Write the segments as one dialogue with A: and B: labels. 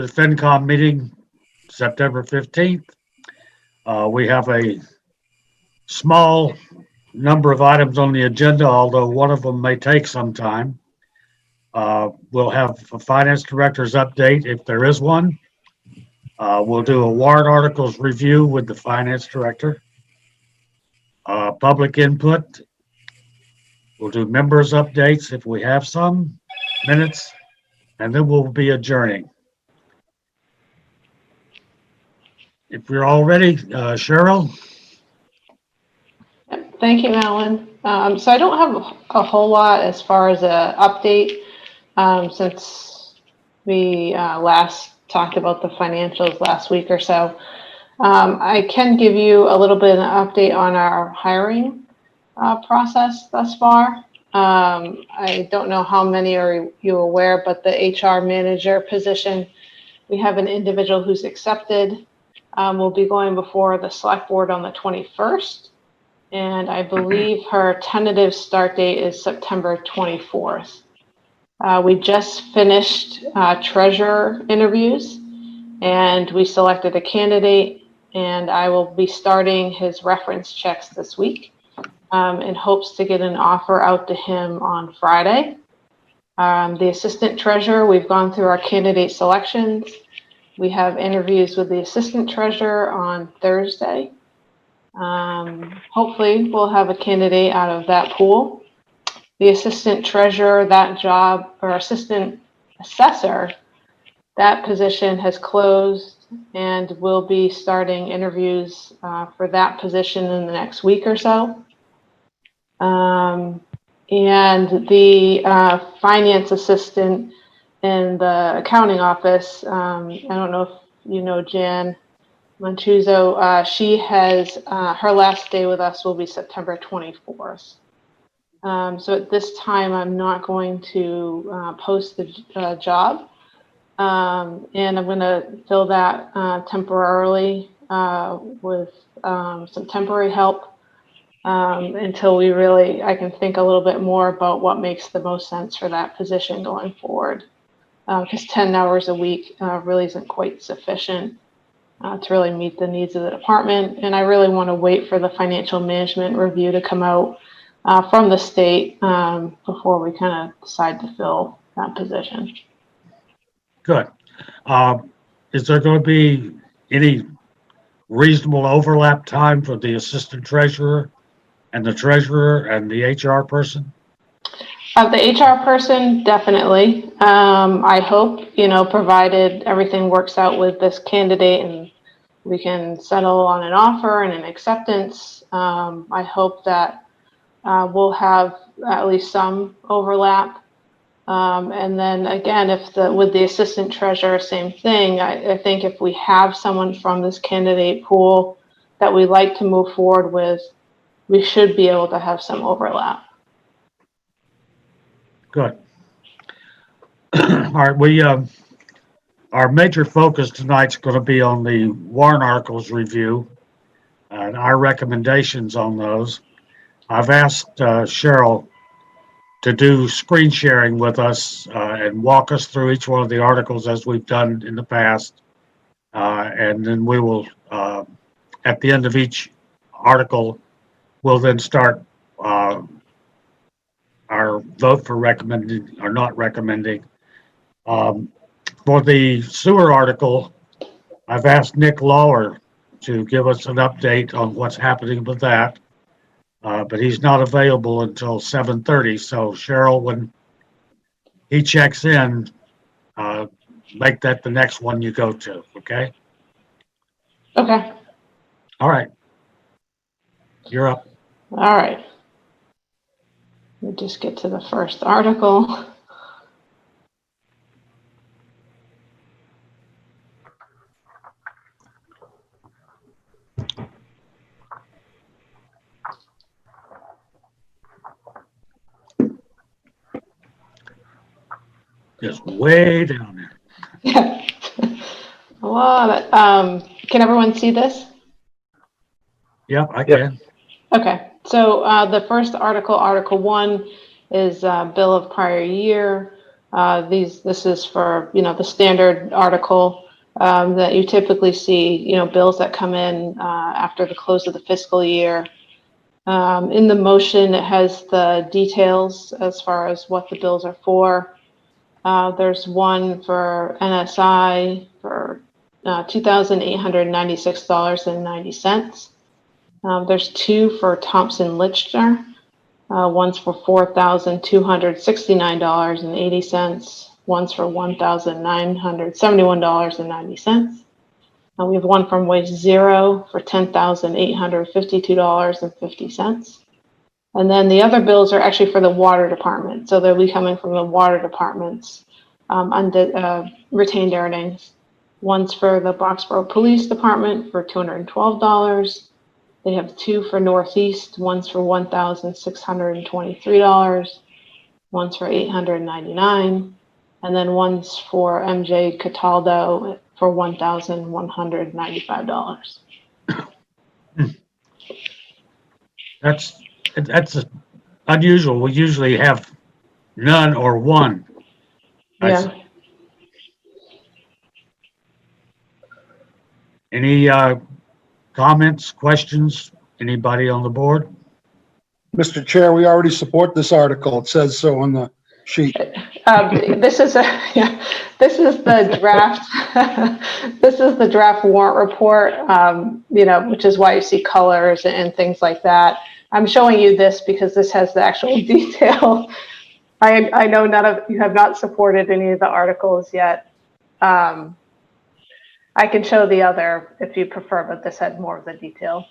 A: the Fincom meeting, September 15th. We have a small number of items on the agenda, although one of them may take some time. We'll have a finance director's update if there is one. We'll do a warrant articles review with the finance director. Public input. We'll do members updates if we have some minutes, and then we'll be adjourning. If you're all ready, Cheryl.
B: Thank you, Alan. So I don't have a whole lot as far as an update since we last talked about the financials last week or so. I can give you a little bit of an update on our hiring process thus far. I don't know how many are you aware, but the HR manager position, we have an individual who's accepted. Will be going before the select board on the 21st. And I believe her tentative start date is September 24th. We just finished treasurer interviews and we selected a candidate, and I will be starting his reference checks this week in hopes to get an offer out to him on Friday. The assistant treasurer, we've gone through our candidate selections. We have interviews with the assistant treasurer on Thursday. Hopefully we'll have a candidate out of that pool. The assistant treasurer, that job, or assistant assessor, that position has closed, and we'll be starting interviews for that position in the next week or so. And the finance assistant in the accounting office, I don't know if you know Jan Manchuso, she has, her last day with us will be September 24th. So at this time, I'm not going to post the job. And I'm going to fill that temporarily with some temporary help until I can think a little bit more about what makes the most sense for that position going forward. Because 10 hours a week really isn't quite sufficient to really meet the needs of the department. And I really want to wait for the financial management review to come out from the state before we kind of decide to fill that position.
A: Good. Is there going to be any reasonable overlap time for the assistant treasurer and the treasurer and the HR person?
B: The HR person, definitely. I hope, provided everything works out with this candidate and we can settle on an offer and an acceptance, I hope that we'll have at least some overlap. And then again, with the assistant treasurer, same thing. I think if we have someone from this candidate pool that we like to move forward with, we should be able to have some overlap.
A: Good. All right, our major focus tonight's going to be on the warrant articles review and our recommendations on those. I've asked Cheryl to do screen sharing with us and walk us through each one of the articles as we've done in the past. And then we will, at the end of each article, we'll then start our vote for recommending or not recommending. For the sewer article, I've asked Nick Lawler to give us an update on what's happening with that, but he's not available until 7:30. So Cheryl, when he checks in, make that the next one you go to, okay?
B: Okay.
A: All right. You're up.
B: All right. Let me just get to the first article.
A: Just way down there.
B: Yeah. A lot of, can everyone see this?
A: Yep, I can.
B: Okay. So the first article, Article 1, is bill of prior year. This is for, the standard article that you typically see, bills that come in after the close of the fiscal year. In the motion, it has the details as far as what the bills are for. There's one for NSI for $2,896.90. There's two for Thompson Lichter. One's for $4,269.80. One's for $1,971.90. We have one from Waste Zero for $10,852.50. And then the other bills are actually for the water department. So they'll be coming from the water department's retained earnings. One's for the Boxborough Police Department for $212. They have two for Northeast. One's for $1,623. One's for $899. And then one's for MJ Cataldo for $1,195.
A: That's unusual. We usually have none or one.
B: Yeah.
A: Any comments, questions? Anybody on the board?
C: Mr. Chair, we already support this article. It says so on the sheet.
B: This is the draft. This is the draft warrant report. Which is why you see colors and things like that. I'm showing you this because this has the actual detail. I know none of you have not supported any of the articles yet. I can show the other if you prefer, but this had more of the detail.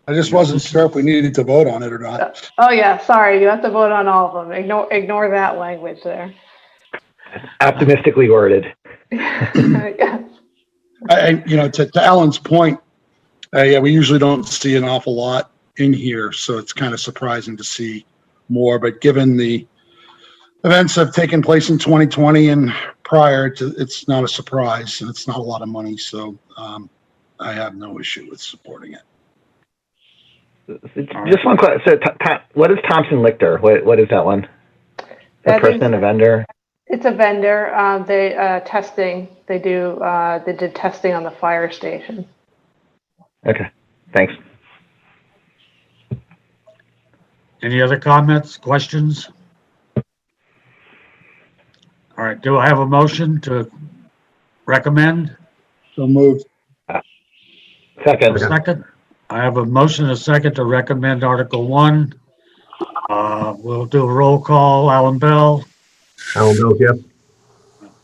C: I just wasn't sure if we needed to vote on it or not.
B: Oh yeah, sorry, you have to vote on all of them. Ignore that language there.
D: Optimistically worded.
B: Yeah.
C: To Alan's point, we usually don't see an awful lot in here, so it's kind of surprising to see more. But given the events that have taken place in 2020 and prior, it's not a surprise, and it's not a lot of money. So I have no issue with supporting it.
D: Just one question. So, what is Thompson Lichter? What is that one? A vendor?
B: It's a vendor. Testing. They did testing on the fire station.
D: Okay, thanks.
A: Any other comments, questions? All right, do I have a motion to recommend?
C: So moved.
D: Second.
A: Second. I have a motion and a second to recommend Article 1. We'll do a roll call. Alan Bell.
E: Alan Bell,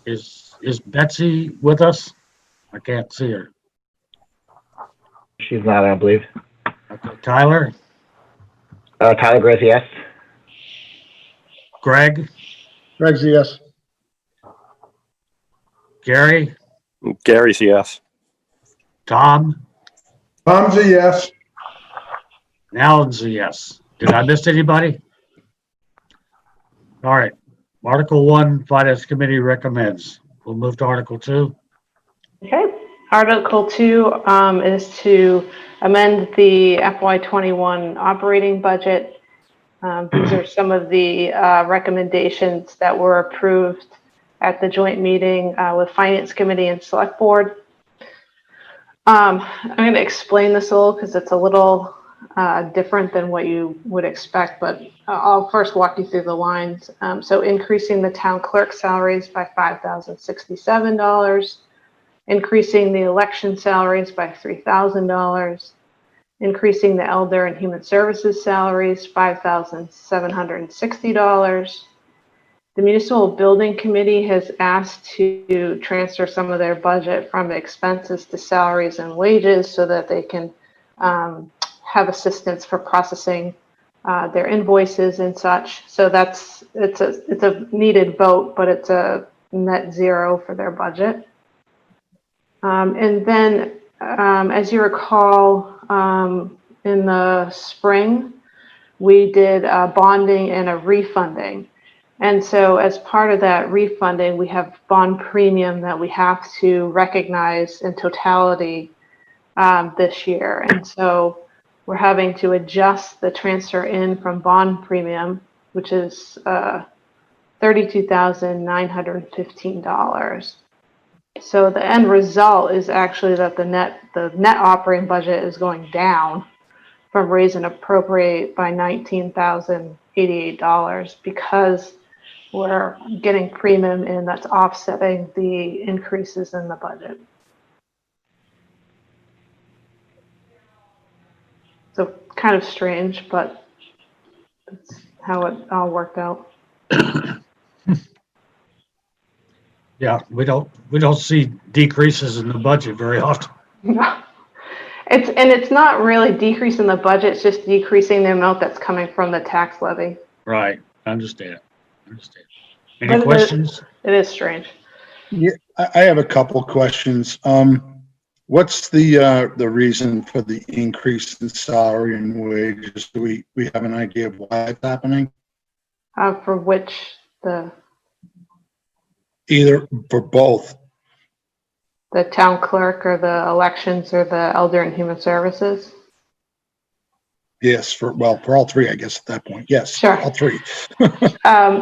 E: yes.
A: Is Betsy with us? I can't see her.
D: She's not, I don't believe.
A: Okay, Tyler?
D: Tyler Gracie, yes.
A: Greg?
C: Greg's a yes.
A: Gary?
F: Gary's yes.
A: Tom?
C: Tom's a yes.
A: And Alan's a yes. Did I miss anybody? All right. Article 1, Finance Committee recommends. We'll move to Article 2.
B: Okay. Article 2 is to amend the FY21 operating budget. These are some of the recommendations that were approved at the joint meeting with Finance Committee and Select Board. I'm going to explain this a little because it's a little different than what you would expect, but I'll first walk you through the lines. So increasing the town clerk salaries by $5,067, increasing the election salaries by $3,000, increasing the elder and human services salaries $5,760. The Municipal Building Committee has asked to transfer some of their budget from expenses to salaries and wages so that they can have assistance for processing their invoices and such. So it's a needed vote, but it's a net zero for their budget. And then, as you recall, in the spring, we did bonding and a refunding. And so as part of that refunding, we have bond premium that we have to recognize in totality this year. And so we're having to adjust the transfer in from bond premium, which is $32,915. So the end result is actually that the net operating budget is going down from raise and appropriate by $19,088 because we're getting premium in that's offsetting the increases in the budget. So kind of strange, but that's how it all worked out.
A: Yeah, we don't see decreases in the budget very often.
B: It's not really decreasing the budget, it's just decreasing the amount that's coming from the tax levy.
A: Right, I understand. Any questions?
B: It is strange.
C: Yeah, I have a couple questions. What's the reason for the increase in salary and wages? Do we have an idea of why it's happening?
B: For which
C: Either for both.
B: the town clerk or the elections or the elder and human services?
C: Yes, for all three, I guess at that point. Yes,
B: Sure.
C: all three.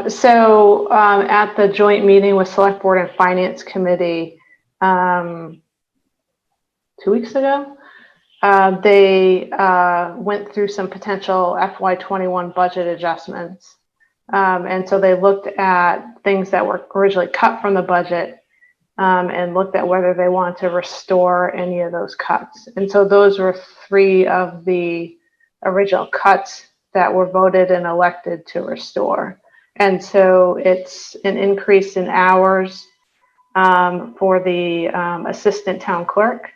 B: So at the joint meeting with Select Board and Finance Committee 2 weeks ago, they went through some potential FY21 budget adjustments. And so they looked at things that were originally cut from the budget and looked at whether they wanted to restore any of those cuts. And so those were 3 of the original cuts that were voted and elected to restore. And so it's an increase in hours for the assistant town clerk.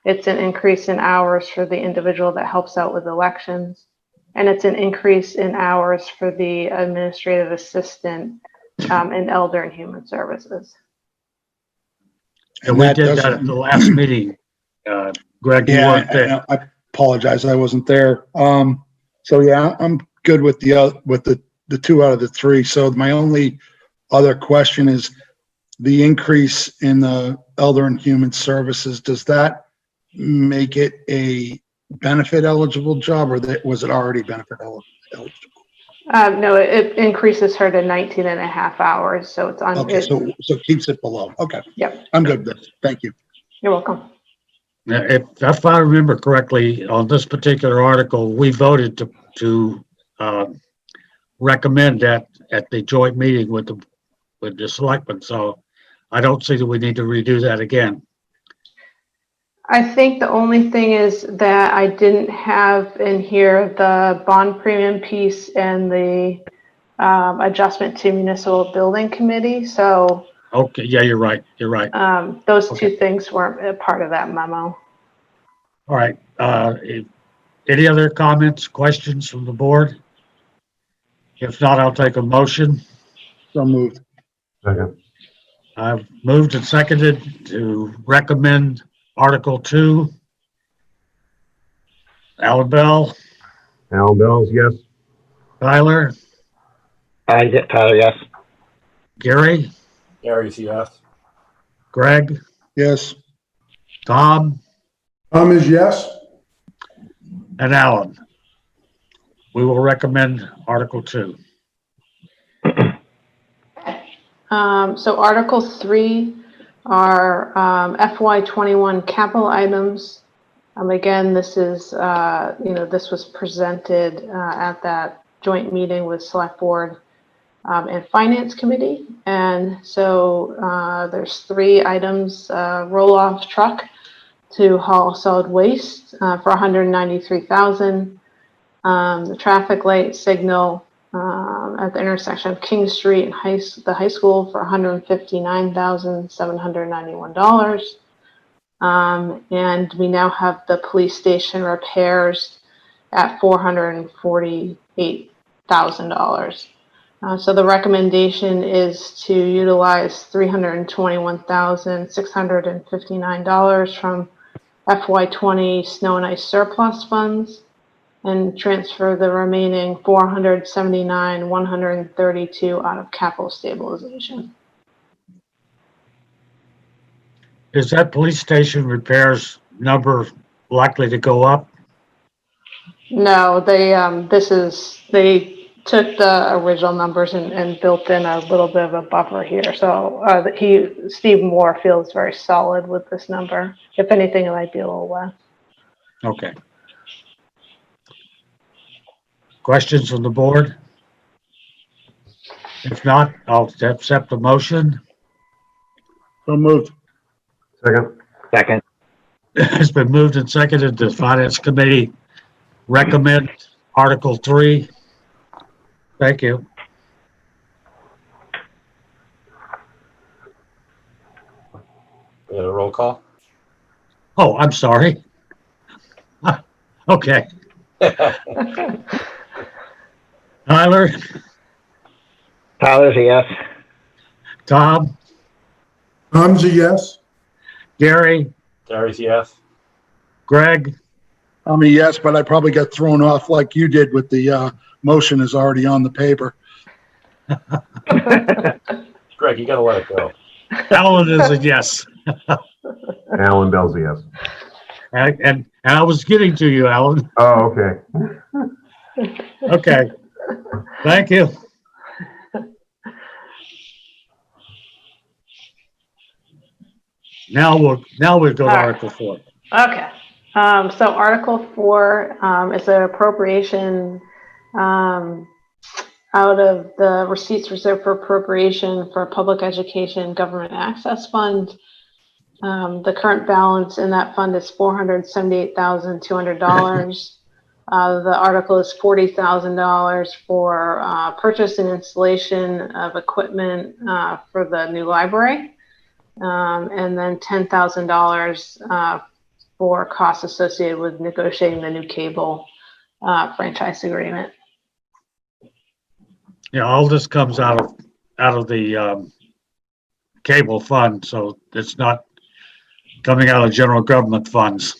B: It's an increase in hours for the individual that helps out with elections. And it's an increase in hours for the administrative assistant in elder and human services.
A: And we did that at the last meeting. Greg, you weren't there.
C: I apologize, I wasn't there. So yeah, I'm good with the 2 out of the 3. So my only other question is the increase in the elder and human services. Does that make it a benefit eligible job, or was it already benefit eligible?
B: No, it increases her to 19 and a half hours. So it's on.
C: Okay, so it keeps it below. Okay.
B: Yep.
C: I'm good with this. Thank you.
B: You're welcome.
A: If I remember correctly, on this particular article, we voted to recommend that at the joint meeting with the selectmen. So I don't see that we need to redo that again.
B: I think the only thing is that I didn't have in here the bond premium piece and the adjustment to municipal building committee. So
A: Okay, yeah, you're right.
B: those
A: Okay.
B: 2 things weren't a part of that memo.
A: All right. Any other comments, questions from the board? If not, I'll take a motion.
C: So moved.
E: Second.
A: I've moved and seconded to recommend Article 2. Alan Bell,
E: Al Bells, yes.
A: Tyler,
D: Tyler, yes.
A: Gary,
F: Gary's yes.
A: Greg,
C: Yes.
A: Tom,
G: Tom is yes.
A: and Alan. We will recommend Article 2.
B: So Article 3 are FY21 capital items. Again, this is, this was presented at that joint meeting with Select Board and Finance Committee. And so there's 3 items, roll-off truck to haul solid waste for $193,000. The traffic light signal at the intersection of King Street and the high school for $159,791. And we now have the police station repairs at $448,000. So the recommendation is to utilize $321,659 from FY20 snow and ice surplus funds and transfer the remaining $479,132 out of capital stabilization.
A: Is that police station repairs number likely to go up?
B: No, they took the original numbers and built in a little bit of a buffer here. So Steve Moore feels very solid with this number. If anything, it might be a little less.
A: Okay. Questions from the board? If not, I'll accept the motion.
C: So moved.
E: Second.
D: Second.
A: It's been moved and seconded. The Finance Committee recommend Article 3. Thank you.
F: We got a roll call?
A: Oh, I'm sorry. Okay. Tyler,
D: Tyler's a yes.
A: Tom,
G: Tom's a yes.
A: Gary,
F: Gary's yes.
A: Greg,
C: I'm a yes, but I probably got thrown off like you did with the motion is already on the paper.
F: Greg, you gotta let it go.
A: Alan is a yes.
E: Alan Bell's a yes.
A: And I was getting to you, Alan.
E: Oh, okay.
A: Okay. Thank you. Now we'll go to
B: All right.
A: Article 4.
B: Okay. So Article 4 is an appropriation out of the receipts reserved for appropriation for Public Education Government Access Fund. The current balance in that fund is $478,200. The article is $40,000 for purchase and installation of equipment for the new library, and then $10,000 for costs associated with negotiating the new cable franchise agreement.
A: Yeah, all this comes out of the cable fund, so it's not coming out of general government funds.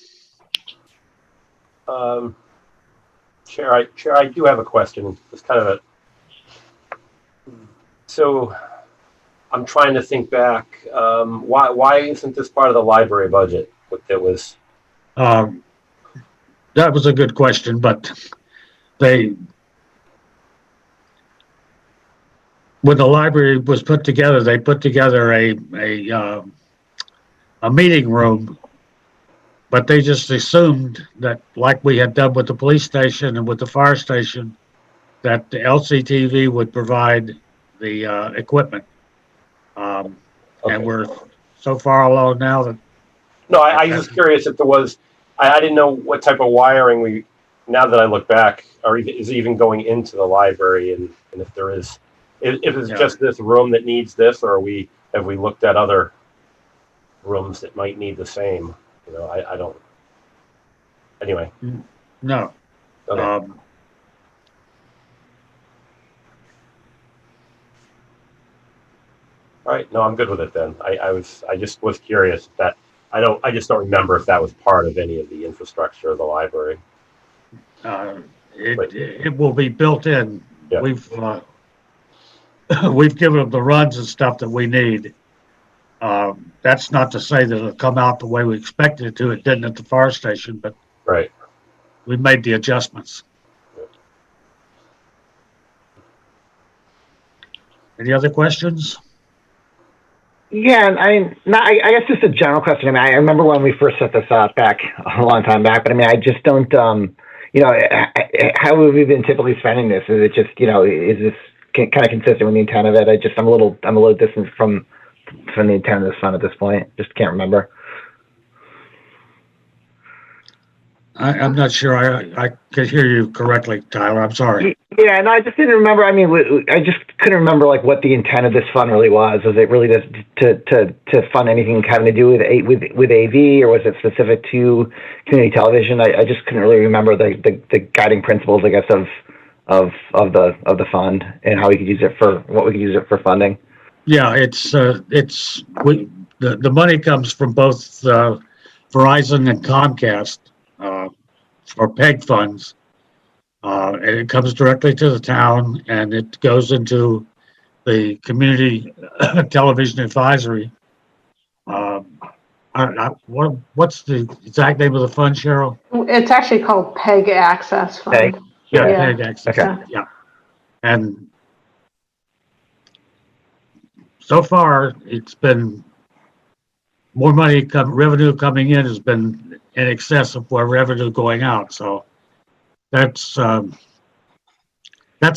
F: Chair, I do have a question. It's kind of so I'm trying to think back. Why isn't this part of the library budget? That was.
A: That was a good question, but when the library was put together, they put together a meeting room, but they just assumed that, like we had done with the police station and with the fire station, that the LCTV would provide the equipment.
F: Okay.
A: And we're so far along now that.
F: No, I was just curious if there was. I didn't know what type of wiring now that I look back, is even going into the library, and if there is, if it's just this room that needs this, or have we looked at other rooms that might need the same? You know, I don't. Anyway.
A: No.
F: Okay.
A: All
F: right. No, I'm good with it then. I just was curious that I just don't remember if that was part of any of the infrastructure of the library.
A: It will be built in.
F: Yeah.
A: We've given them the runs and stuff that we need. That's not to say that it'll come out the way we expected it to. It didn't at the fire station, but
F: Right.
A: we made the adjustments. Any other questions?
D: Yeah, I guess just a general question. I mean, I remember when we first set this up back a long time back, but I mean, I just don't, how have we been typically spending this? Is it just, is this kind of consistent with the intent of it? I'm a little distant from the intent of this fund at this point. Just can't remember.
A: I'm not sure I could hear you correctly, Tyler. I'm sorry.
D: Yeah, no, I just didn't remember. I mean, I just couldn't remember like what the intent of this fund really was. Was it really just to fund anything having to do with AV, or was it specific to community television? I just couldn't really remember the guiding principles, I guess, of the fund and how we could use it for funding.
A: Yeah, the money comes from both Verizon and Comcast for PEG funds. And it comes directly to the town, and it goes into the community television advisory. What's the exact name of the fund, Cheryl?
B: It's actually called PEG Access Fund.
D: PEG?
A: Yeah,
B: Yeah.
A: PEG Access.
D: Okay.
A: Yeah. And so far, it's been more revenue coming in has been in excess of where revenue going out. So that's a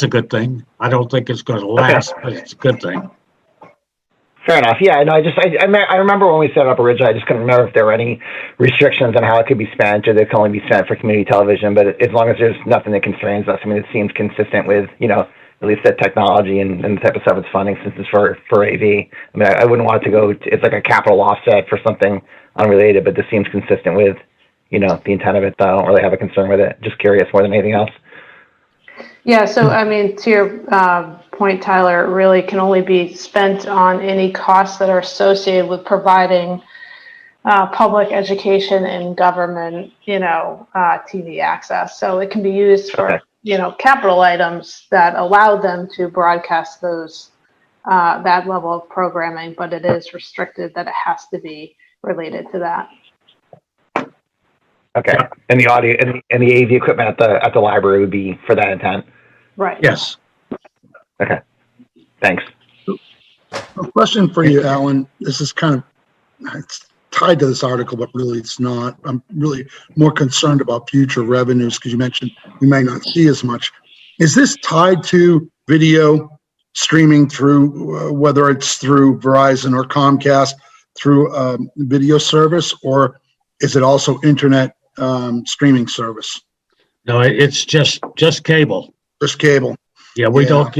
A: good thing. I don't think it's going to last, but it's a good thing.
D: Fair enough. Yeah, no, I remember when we set it up originally, I just couldn't remember if there were any restrictions on how it could be spent or that it could only be spent for community television. But as long as there's nothing that constrains us, I mean, it seems consistent with, at least that technology and the type of stuff it's funding since it's for AV. I mean, I wouldn't want it to go, it's like a capital offset for something unrelated, but this seems consistent with, the intent of it. I don't really have a concern with it. Just curious more than anything else.
B: Yeah, so I mean, to your point, Tyler, it really can only be spent on any costs that are associated with providing public education and government, TV access. So it can be used for, capital items that allow them to broadcast those that level of programming, but it is restricted that it has to be related to that.
D: Okay, and the audio and the AV equipment at the library would be for that intent.
B: Right.
A: Yes.
D: Okay. Thanks.
C: A question for you, Alan. This is it's tied to this article, but really it's not. I'm really more concerned about future revenues because you mentioned we may not see as much. Is this tied to video streaming through, whether it's through Verizon or Comcast, through video service, or is it also internet streaming service?
A: No, it's just cable.
C: Just cable.
A: Yeah, we don't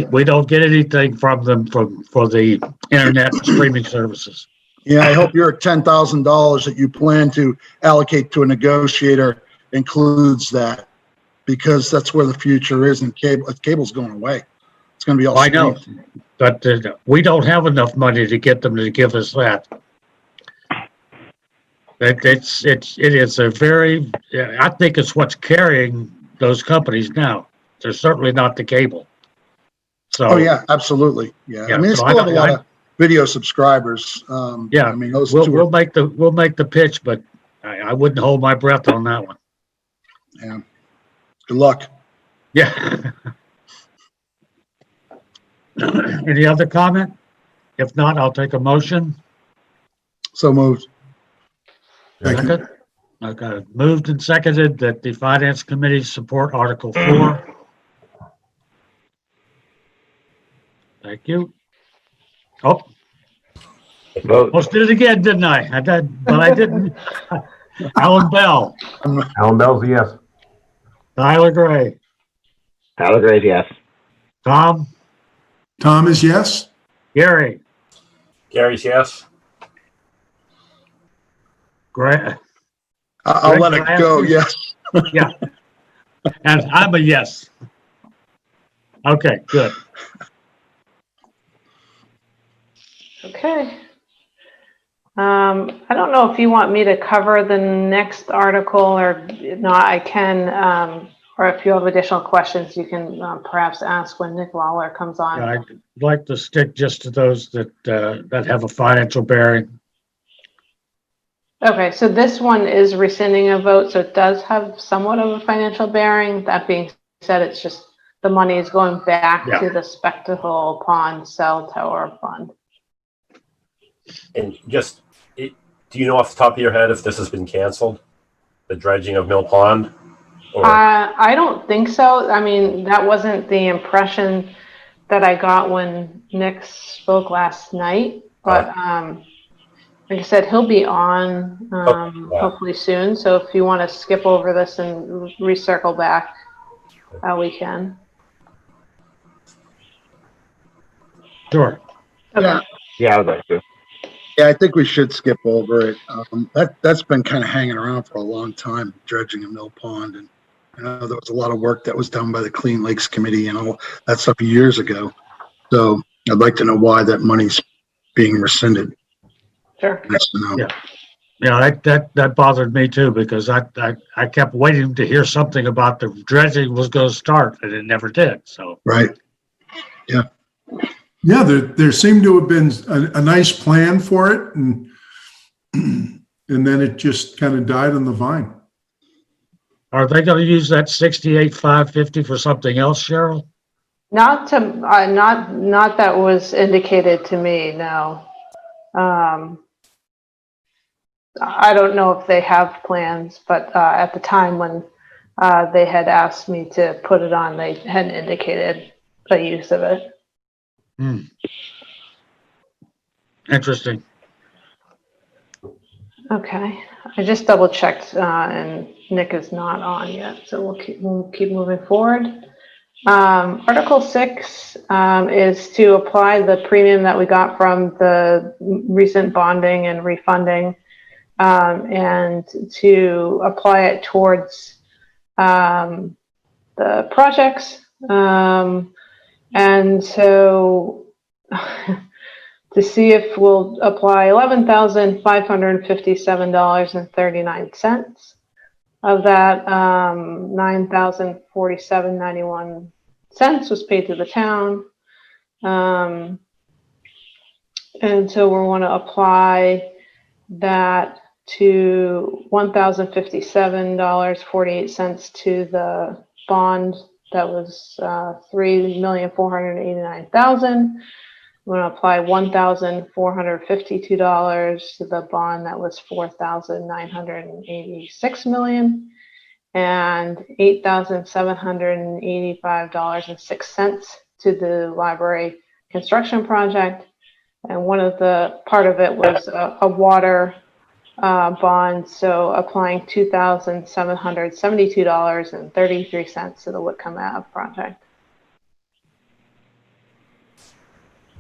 A: get anything from them for the internet streaming services.
C: Yeah, I hope your $10,000 that you plan to allocate to a negotiator includes that, because that's where the future is. And cable's going away. It's going to be all.
A: I know, but we don't have enough money to get them to give us that. It is a very. I think it's what's carrying those companies now. They're certainly not the cable. So.
C: Oh yeah, absolutely. Yeah, I mean, they still have a lot of video subscribers.
A: Yeah,
C: I mean, those
A: we'll make the pitch, but I wouldn't hold my breath on that one.
C: Yeah. Good luck.
A: Yeah. Any other comment? If not, I'll take a motion.
C: So moved.
G: Thank you.
A: Second. Okay, moved and seconded that the Finance Committee support Article 4. Thank you. Oh,
D: Vote.
A: almost did it again, didn't I? I did, but I didn't. Alan Bell,
E: Alan Bell's a yes.
A: Tyler Gray,
D: Tyler Gray's yes.
A: Tom,
G: Tom is yes.
A: Gary,
F: Gary's yes.
A: Gray.
C: I'll let it go. Yes.
A: Yeah. And I'm a yes. Okay, good.
B: Okay. I don't know if you want me to cover the next article or not. I can, or if you have additional questions, you can perhaps ask when Nick Lawler comes on.
A: Yeah, I'd like to stick just to those that have a financial bearing.
B: Okay, so this one is rescinding a vote, so it does have somewhat of a financial bearing. That being said, it's just the money is going back to the Spectacle Pond Cell Tower Fund.
F: And just, do you know off the top of your head if this has been canceled? The dredging of Mill Pond? Or?
B: I don't think so. I mean, that wasn't the impression that I got when Nick spoke last night. But like I said, he'll be on hopefully soon. So if you want to skip over this and recircle back, we can.
A: Sure.
B: Okay.
D: Yeah, I would like to.
C: Yeah, I think we should skip over it. That's been kind of hanging around for a long time, dredging of Mill Pond. And I know there was a lot of work that was done by the Clean Lakes Committee and all that stuff years ago. So I'd like to know why that money's being rescinded.
B: Sure.
C: Nice to know.
A: Yeah, that bothered me too, because I kept waiting to hear something about the dredging was going to start, and it never did. So
C: Right.
G: Yeah, there seemed to have been a nice plan for it, and then it just kind of died on the vine.
A: are they going to use that 68,550 for something else, Cheryl?
B: Not to, not that was indicated to me, no. I don't know if they have plans, but at the time when they had asked me to put it on, they hadn't indicated the use of it.
A: Interesting.
B: Okay, I just double checked, and Nick is not on yet, so we'll keep moving forward. Article 6 is to apply the premium that we got from the recent bonding and refunding, and to apply it towards the projects. And so to see if we'll apply $11,557.39. Of that, $9,047.91 was paid to the town. And so we want to apply that to $1,057.48 to the bond that was $3,489,000. We're going to apply $1,452 to the bond that was $4,986 million, and $8,785.06 to the library construction project. And one of the part of it was a water bond, so applying $2,772.33 to the Whitcomb Ave project.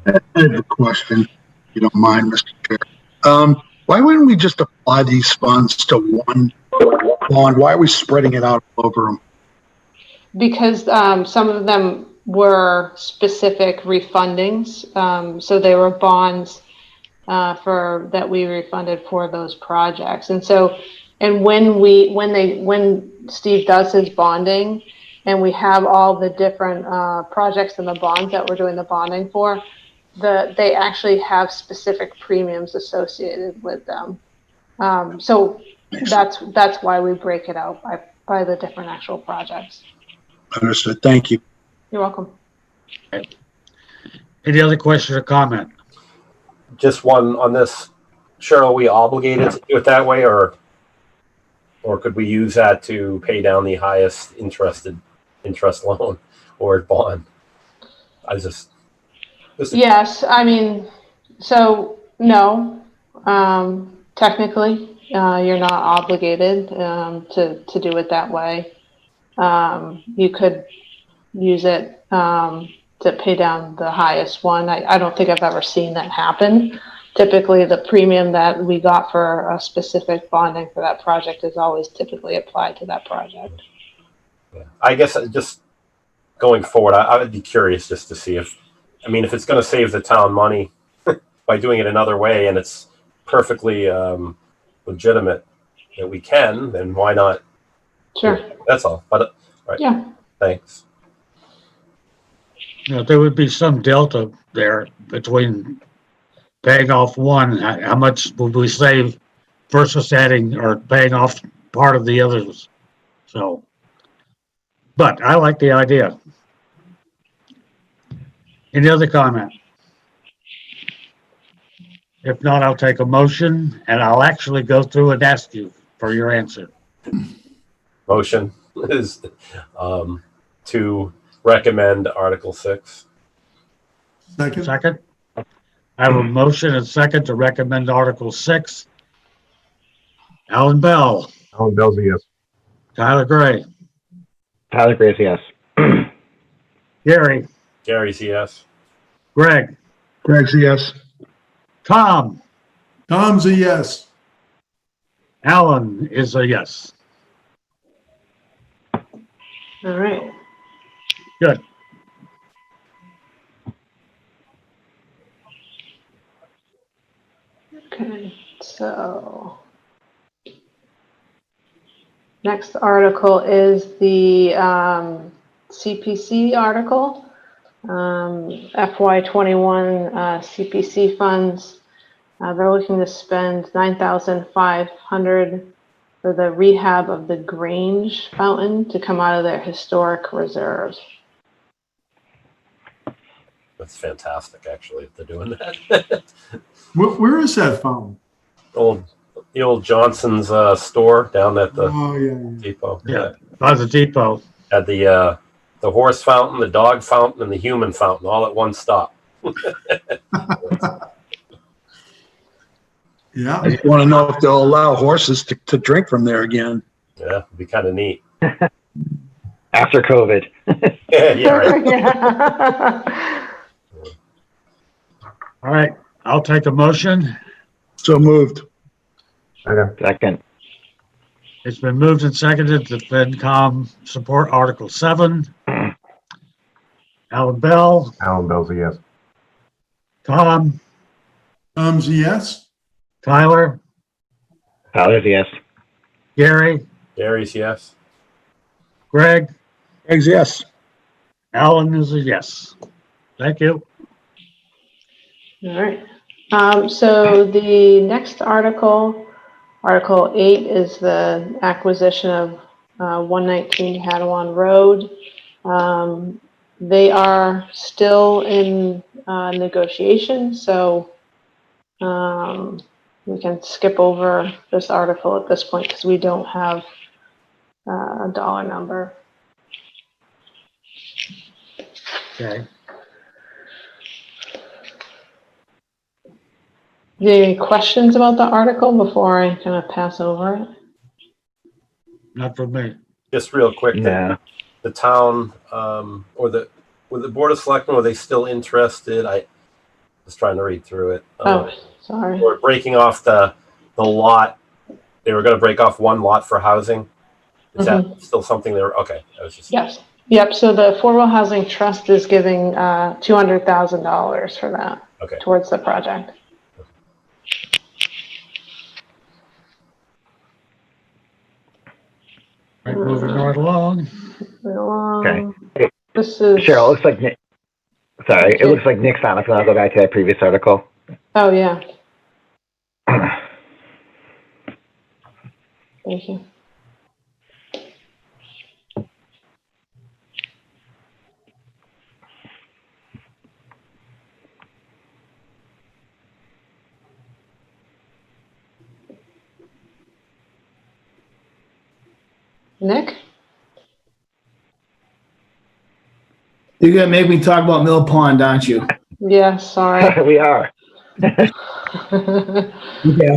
C: I have a question, if you don't mind, Mr. Chair. Why wouldn't we just apply these funds to one bond? Why are we spreading it out over them?
B: Because some of them were specific refundings, so they were bonds that we refunded for those projects. And so, and when Steve does his bonding, and we have all the different projects and the bonds that we're doing the bonding for, they actually have specific premiums associated with them. So that's why we break it out by the different actual projects.
C: Understood. Thank you.
B: You're welcome.
A: Any other question or comment?
F: Just one on this. Cheryl, are we obligated to do it that way, or could we use that to pay down the highest interest loan or bond?
B: Yes, I mean, so no, technically, you're not obligated to do it that way. You could use it to pay down the highest one. I don't think I've ever seen that happen. Typically, the premium that we got for a specific bonding for that project is always typically applied to that project.
F: Yeah. I guess just going forward, I would be curious just to see if it's going to save the town money by doing it another way, and it's perfectly legitimate that we can, then why not?
B: Sure.
F: That's all. But all right.
B: Yeah.
F: Thanks.
A: There would be some delta there between paying off one. How much would we save versus adding or paying off part of the others? So, but I like the idea. Any other comment? If not, I'll take a motion, and I'll actually go through and ask you for your answer.
F: Motion is to recommend Article 6.
G: Second?
A: Second? I have a motion and second to recommend Article 6. Alan Bell.
E: Alan Bell's a yes.
A: Tyler Gray.
D: Tyler Grace, yes.
A: Gary.
F: Gary's yes.
A: Greg.
C: Greg's a yes.
A: Tom.
G: Tom's a yes.
A: Alan is a yes.
B: All right.
A: Good.
B: Okay, so next article is the CPC article, FY21 CPC funds. They're looking to spend $9,500 for the rehab of the Grange fountain to come out of their historic reserves.
F: That's fantastic, actually, if they're doing that.
G: Where is that fountain?
F: The old Johnson's store down at the
G: Oh, yeah.
F: depot.
A: Yeah, by the depot.
F: Had the horse fountain, the dog fountain, and the human fountain all at one stop.
G: Yeah.
C: I want to know if they'll allow horses to drink from there again.
F: Yeah, it'd be kind of neat.
D: After COVID.
F: Yeah, right.
B: Yeah.
A: All right, I'll take a motion.
C: So moved.
E: Second.
D: Second.
A: It's been moved and seconded to Fincom support Article 7. Alan Bell,
E: Alan Bell's a yes.
A: Tom,
G: Yes.
A: Tyler,
D: Tyler's a yes.
A: Gary,
F: Gary's yes.
A: Greg,
C: Eggs, yes.
A: Alan is a yes. Thank you.
B: All right. So the next article, Article 8, is the acquisition of 119 Hadawan Road. They are still in negotiation, so we can skip over this article at this point because we don't have a dollar number.
A: Okay.
B: Any questions about the article before I kind of pass over it?
A: Not for me.
F: Just real quick,
D: Yeah.
F: the town or the Board of Selectmen, were they still interested? I was trying to read through it.
B: Oh, sorry.
F: We're breaking off the lot. They were going to break off one lot for housing. Is that still something they were? Okay. I was just.
B: Yes. Yep. So the Affordable Housing Trust is giving $200,000 for that.
F: Okay.
B: Towards the project.
A: Right, moving right along.
D: Okay.
B: This is.
D: Cheryl, it looks like Nick. Sorry, it looks like Nick's on. If you want to go back to that previous article.
B: Oh, yeah. Thank you. Nick?
H: You're gonna make me talk about Mill Pond, aren't you?
B: Yeah, sorry.
D: We are.
H: Okay,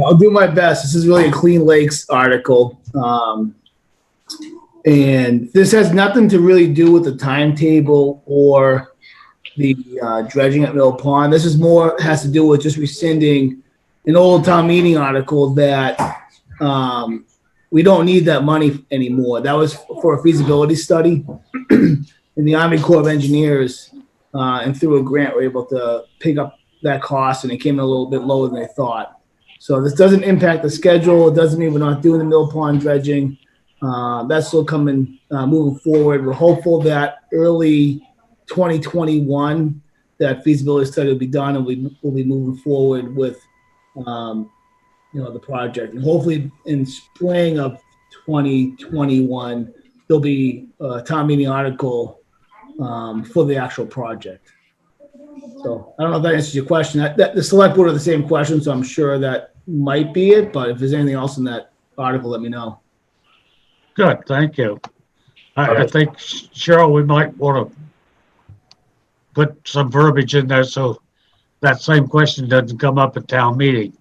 H: I'll do my best. This is really a Clean Lakes article. And this has nothing to really do with the timetable or the dredging at Mill Pond. This is more, has to do with just rescinding an old town meeting article that we don't need that money anymore. That was for a feasibility study. And the Army Corps of Engineers, and through a grant, were able to pick up that cost, and it came in a little bit lower than they thought. So this doesn't impact the schedule. It doesn't mean we're not doing the Mill Pond dredging. That's still coming, moving forward. We're hopeful that early 2021, that feasibility study will be done, and we'll be moving forward with, the project. And hopefully in spring of 2021, there'll be a town meeting article for the actual project. So I don't know if that answers your question. The select board are the same question, so I'm sure that might be it. But if there's anything else in that article, let me know.
A: Good, thank you. I think, Cheryl, we might want to put some verbiage in there so that same question doesn't come up at town meeting.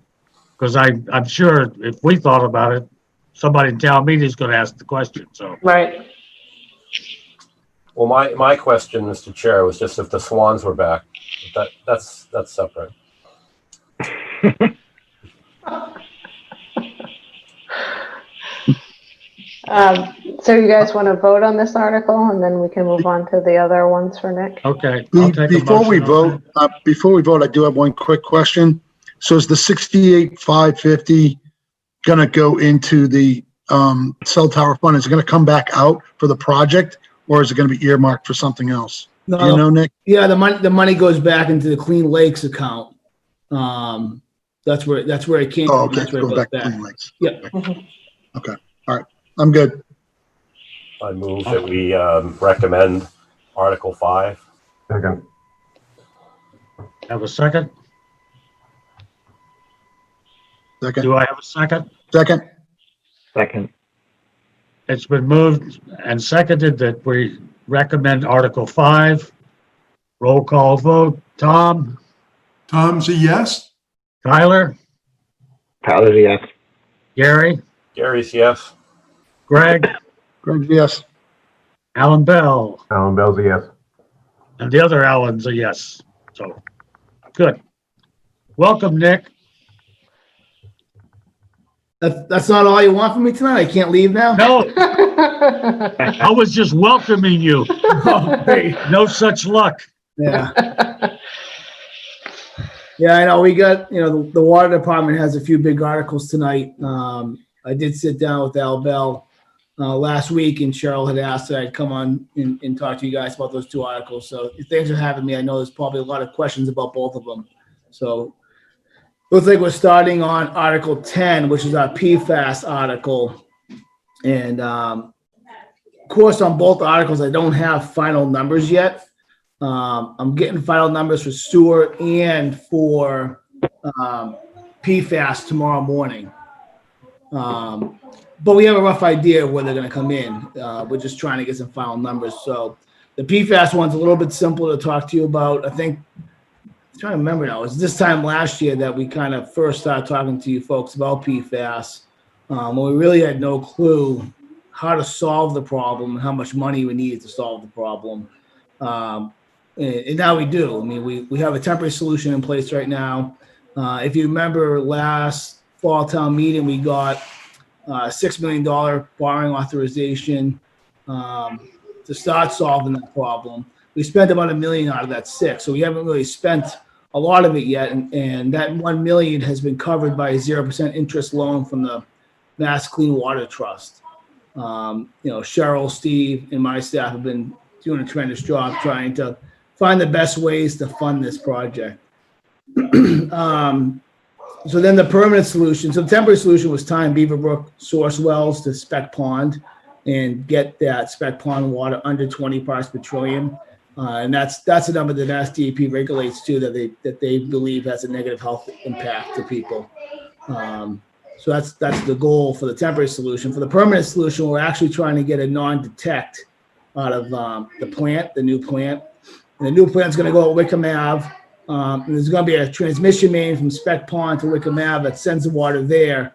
A: Because I'm sure if we thought about it, somebody in town meeting is going to ask the question, so.
B: Right.
F: Well, my question, Mr. Chair, was just if the Swans were back. That's separate.
B: So you guys want to vote on this article, and then we can move on to the other ones for Nick?
A: Okay. I'll take a
C: Before we
A: motion on
C: vote, I do have one quick question. So is the 68,550 gonna go into the cell tower fund? Is it gonna come back out for the project, or is it gonna be earmarked for something else? Do you know, Nick?
H: Yeah, the money goes back into the Clean Lakes account. That's where it came
C: Oh,
H: from.
C: okay,
H: That's where it
C: goes
H: goes
C: back to
H: back.
C: Clean Lakes.
H: Yep.
C: Okay, all right, I'm good.
F: I move that we recommend Article 5.
E: Second.
A: Have a second?
C: Second,
A: Do I have a second?
C: second,
D: Second.
A: It's been moved and seconded that we recommend Article 5. Roll call vote. Tom,
G: Tom's a yes?
A: Tyler,
D: Tyler, yes.
A: Gary,
F: Gary's yes.
A: Greg,
C: Greg, yes.
A: Alan Bell,
E: Alan Bell's a yes.
A: and the other Alan's a yes. So, good. Welcome, Nick.
H: That's not all you want from me tonight? I can't leave now?
A: No, I was just welcoming you.
H: Oh, great.
A: No such luck.
H: Yeah. Yeah, I know. We got, the water department has a few big articles tonight. I did sit down with Al Bell last week, and Cheryl had asked that I'd come on and talk to you guys about those two articles. So thanks for having me. I know there's probably a lot of questions about both of them. So looks like we're starting on Article 10, which is our PFAS article. And of course, on both articles, I don't have final numbers yet. I'm getting final numbers for sewer and for PFAS tomorrow morning. But we have a rough idea of where they're going to come in. We're just trying to get some final numbers. So the PFAS one's a little bit simpler to talk to you about. I think, I'm trying to remember now, it was this time last year that we kind of first started talking to you folks about PFAS. When we really had no clue how to solve the problem and how much money we needed to solve the problem. And now we do. I mean, we have a temporary solution in place right now. If you remember last fall town meeting, we got $6 million borrowing authorization to start solving that problem. We spent about $1 million out of that $6, so we haven't really spent a lot of it yet. And that $1 million has been covered by a 0% interest loan from the Mass Clean Water Trust. Cheryl, Steve, and my staff have been doing a tremendous job trying to find the best ways to fund this project. So then the permanent solution, so the temporary solution was tying Beaverbrook source wells to Spec Pond and get that Spec Pond water under 20 parts per trillion. And that's a number that SDEP regulates too, that they believe has a negative health impact to people. So that's the goal for the temporary solution. For the permanent solution, we're actually trying to get a non-detect out of the new plant. And the new plant's going to go at Wickham Ave. And there's going to be a transmission main from Spec Pond to Wickham Ave that sends the water there.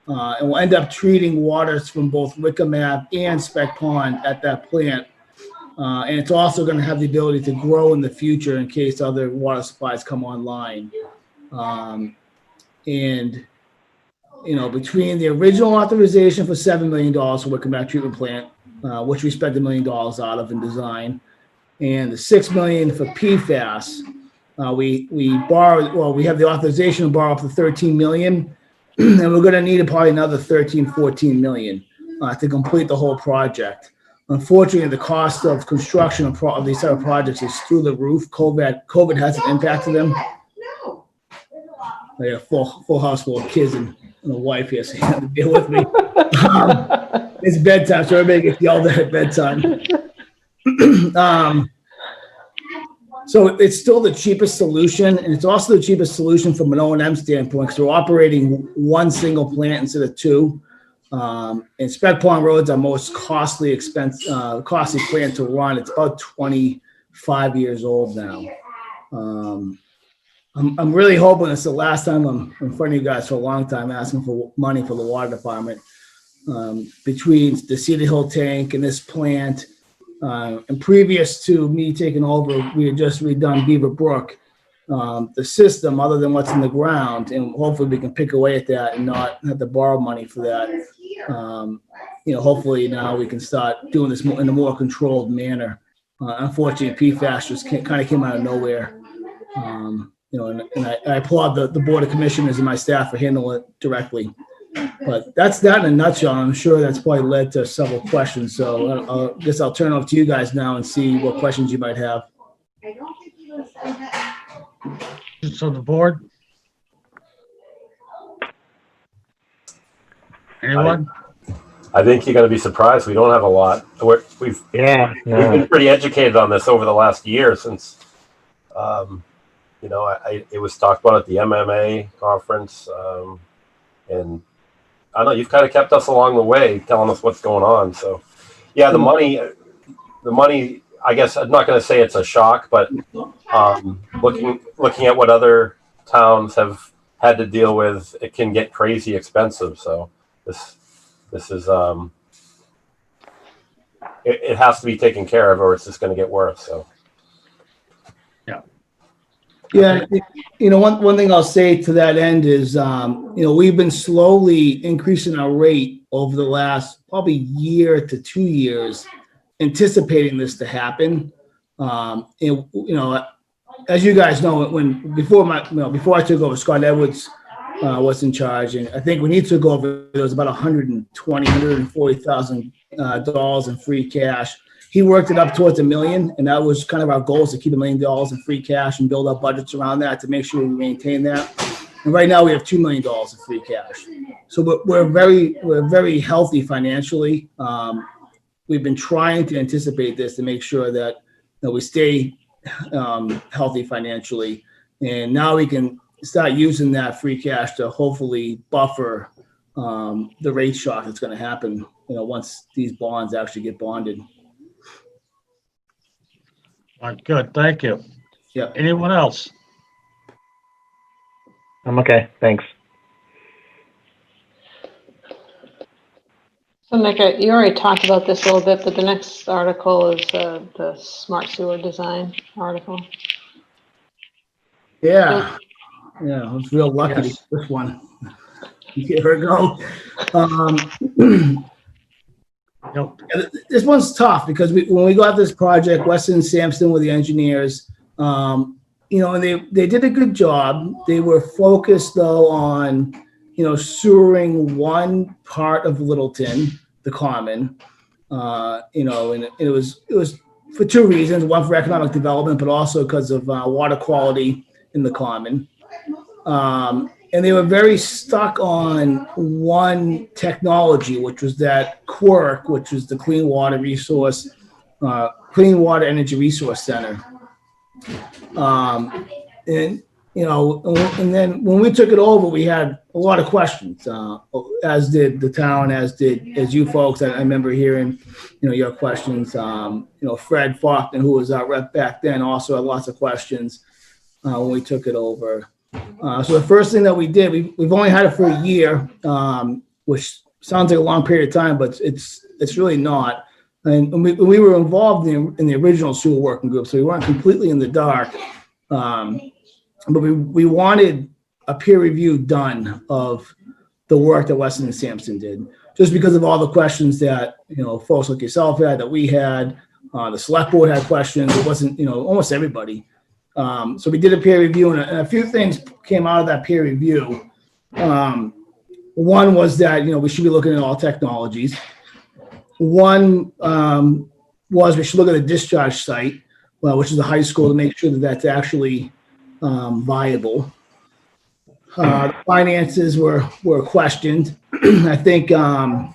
H: And we'll end up treating waters from both Wickham Ave and Spec Pond at that plant. And it's also going to have the ability to grow in the future in case other water supplies come online. Between the original authorization for $7 million for Wickham Ave treatment plant, which we spent $1 million out of in design, and the $6 million for PFAS, we borrowed. Well, we have the authorization to borrow up to $13 million, and we're going to need probably another $14 million to complete the whole project. Unfortunately, the cost of construction of these type of projects is through the roof. COVID hasn't impacted them. I got a full house full of kids and a wife here, so you have to deal with me. It's bedtime, so everybody gets yelled at bedtime. So it's still the cheapest solution, and it's also the cheapest solution from an O&M standpoint because we're operating one single plant instead of two. And Spec Pond Road's our most costly plant to run. It's about 25 years old now. I'm really hoping it's the last time I'm in front of you guys for a long time asking for money for the water department. Between the Cedar Hill tank and this plant, and previous to me taking over, we had just redone Beaver Brook, the system other than what's in the ground, and hopefully we can pick away at that and not have to borrow money for that. Hopefully now we can start doing this in a more controlled manner. Unfortunately, PFAS just kind of came out of nowhere. And I applaud the Board of Commissioners and my staff for handling it directly. But that's that in a nutshell. I'm sure that's probably led to several questions. So I guess I'll turn it over to you guys now and see what questions you might have.
A: So the board? Anyone?
F: I think you're going to be surprised. We don't have a lot. We've been pretty educated on this over the last year since You know, it was talked about at the MMA conference, and I don't know, you've kind of kept us along the way, telling us what's going on. So, yeah, the money, I guess I'm not going to say it's a shock, but looking at what other towns have had to deal with, it can get crazy expensive. So this is it has to be taken care of, or it's just going to get worse. So.
H: Yeah, you know, one thing I'll say to that end is, you know, we've been slowly increasing our rate over the last probably year to 2 years, anticipating this to happen. And, you know, as you guys know, before I took over, Scott Edwards was in charge, and I think when he took over, there was about $140,000 in free cash. He worked it up towards $1 million, and that was kind of our goal, is to keep $1 million in free cash and build up budgets around that to make sure we maintain that. And right now we have $2 million in free cash. So we're very healthy financially. We've been trying to anticipate this to make sure that we stay healthy financially. And now we can start using that free cash to hopefully buffer the rate shock that's going to happen, you know, once these bonds actually get bonded.
A: All right, good, thank you.
H: Yeah.
A: Anyone else?
D: I'm okay. Thanks.
B: So Nick, you already talked about this a little bit, but the next article is the smart sewer design article.
H: Yeah. Yeah, I was real lucky to get this one. Here we go. This one's tough because when we got this project, Weston and Sampson were the engineers, you know, and they did a good job. They were focused though on, you know, sewering one part of Littleton, the common, you know, and it was for two reasons: one for economic development, but also because of water quality in the common. And they were very stuck on one technology, which was that QUERC, which was the Clean Water Energy Resource Center. And, you know, and then when we took it over, we had a lot of questions, as did the town, as you folks. I remember hearing, you know, your questions. You know, Fred Faulkner, who was our rep back then, also had lots of questions when we took it over. So the first thing that we did, we've only had it for a year, which sounds like a long period of time, but it's really not. And we were involved in the original sewer working group, so we weren't completely in the dark. But we wanted a peer review done of the work that Weston and Sampson did, just because of all the questions that, you know, folks like yourself had, that we had, the select board had questions. It wasn't, you know, almost everybody. So we did a peer review, and a few things came out of that peer review. One was that, you know, we should be looking at all technologies. One was we should look at a discharge site, which is a high school, to make sure that that's actually viable. The finances were questioned. I think, you know,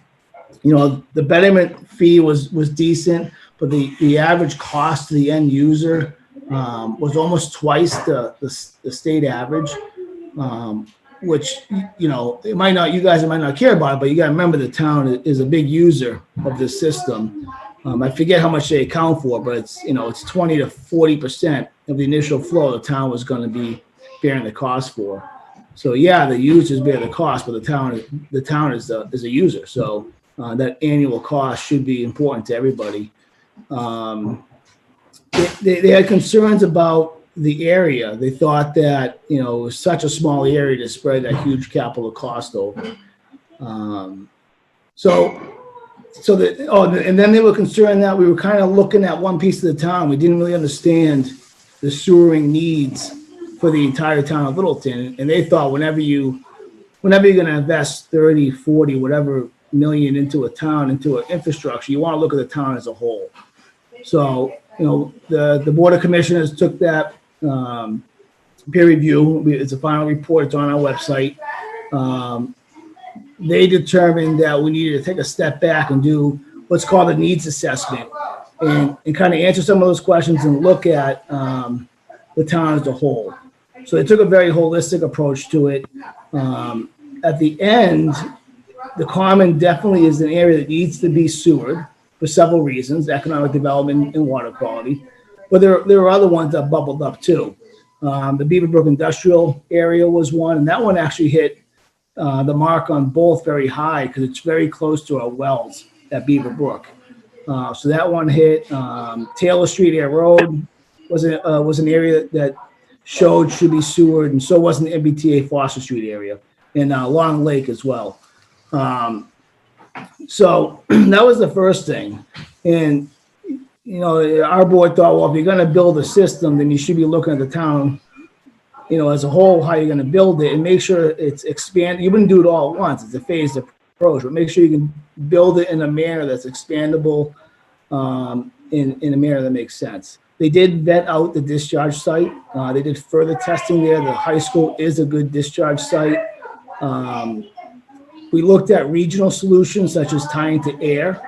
H: the betterment fee was decent, but the average cost to the end user was almost twice the state average, which, you know, you guys might not care about it, but you got to remember the town is a big user of this system. I forget how much they account for, but it's, you know, it's 20 to 40% of the initial flow the town was going to be bearing the cost for. So yeah, the users bear the cost, but the town is a user. So that annual cost should be important to everybody. They had concerns about the area. They thought that, you know, it was such a small area to spread that huge capital cost over. And then they were concerned that we were kind of looking at one piece of the town. We didn't really understand the sewering needs for the entire town of Littleton. And they thought whenever you're going to invest 30, 40, whatever million into a town, into an infrastructure, you want to look at the town as a whole. So, you know, the Board of Commissioners took that peer review. It's a final report. It's on our website. They determined that we needed to take a step back and do what's called a needs assessment and kind of answer some of those questions and look at the town as a whole. So they took a very holistic approach to it. At the end, the common definitely is an area that needs to be sewered for several reasons, economic development and water quality. But there are other ones that bubbled up too. The Beaverbrook Industrial area was one, and that one actually hit the mark on both very high because it's very close to our wells at Beaverbrook. So that one hit. Taylor Street Air Road was an area that showed should be sewered, and so wasn't the MBTA Foster Street area, and Long Lake as well. So that was the first thing. And, you know, our board thought, well, if you're going to build a system, then you should be looking at the town, you know, as a whole, how you're going to build it and make sure it's expanded. You wouldn't do it all at once. It's a phased approach, but make sure you can build it in a manner that's expandable, in a manner that makes sense. They did vet out the discharge site. They did further testing there. The high school is a good discharge site. We looked at regional solutions such as tying to air,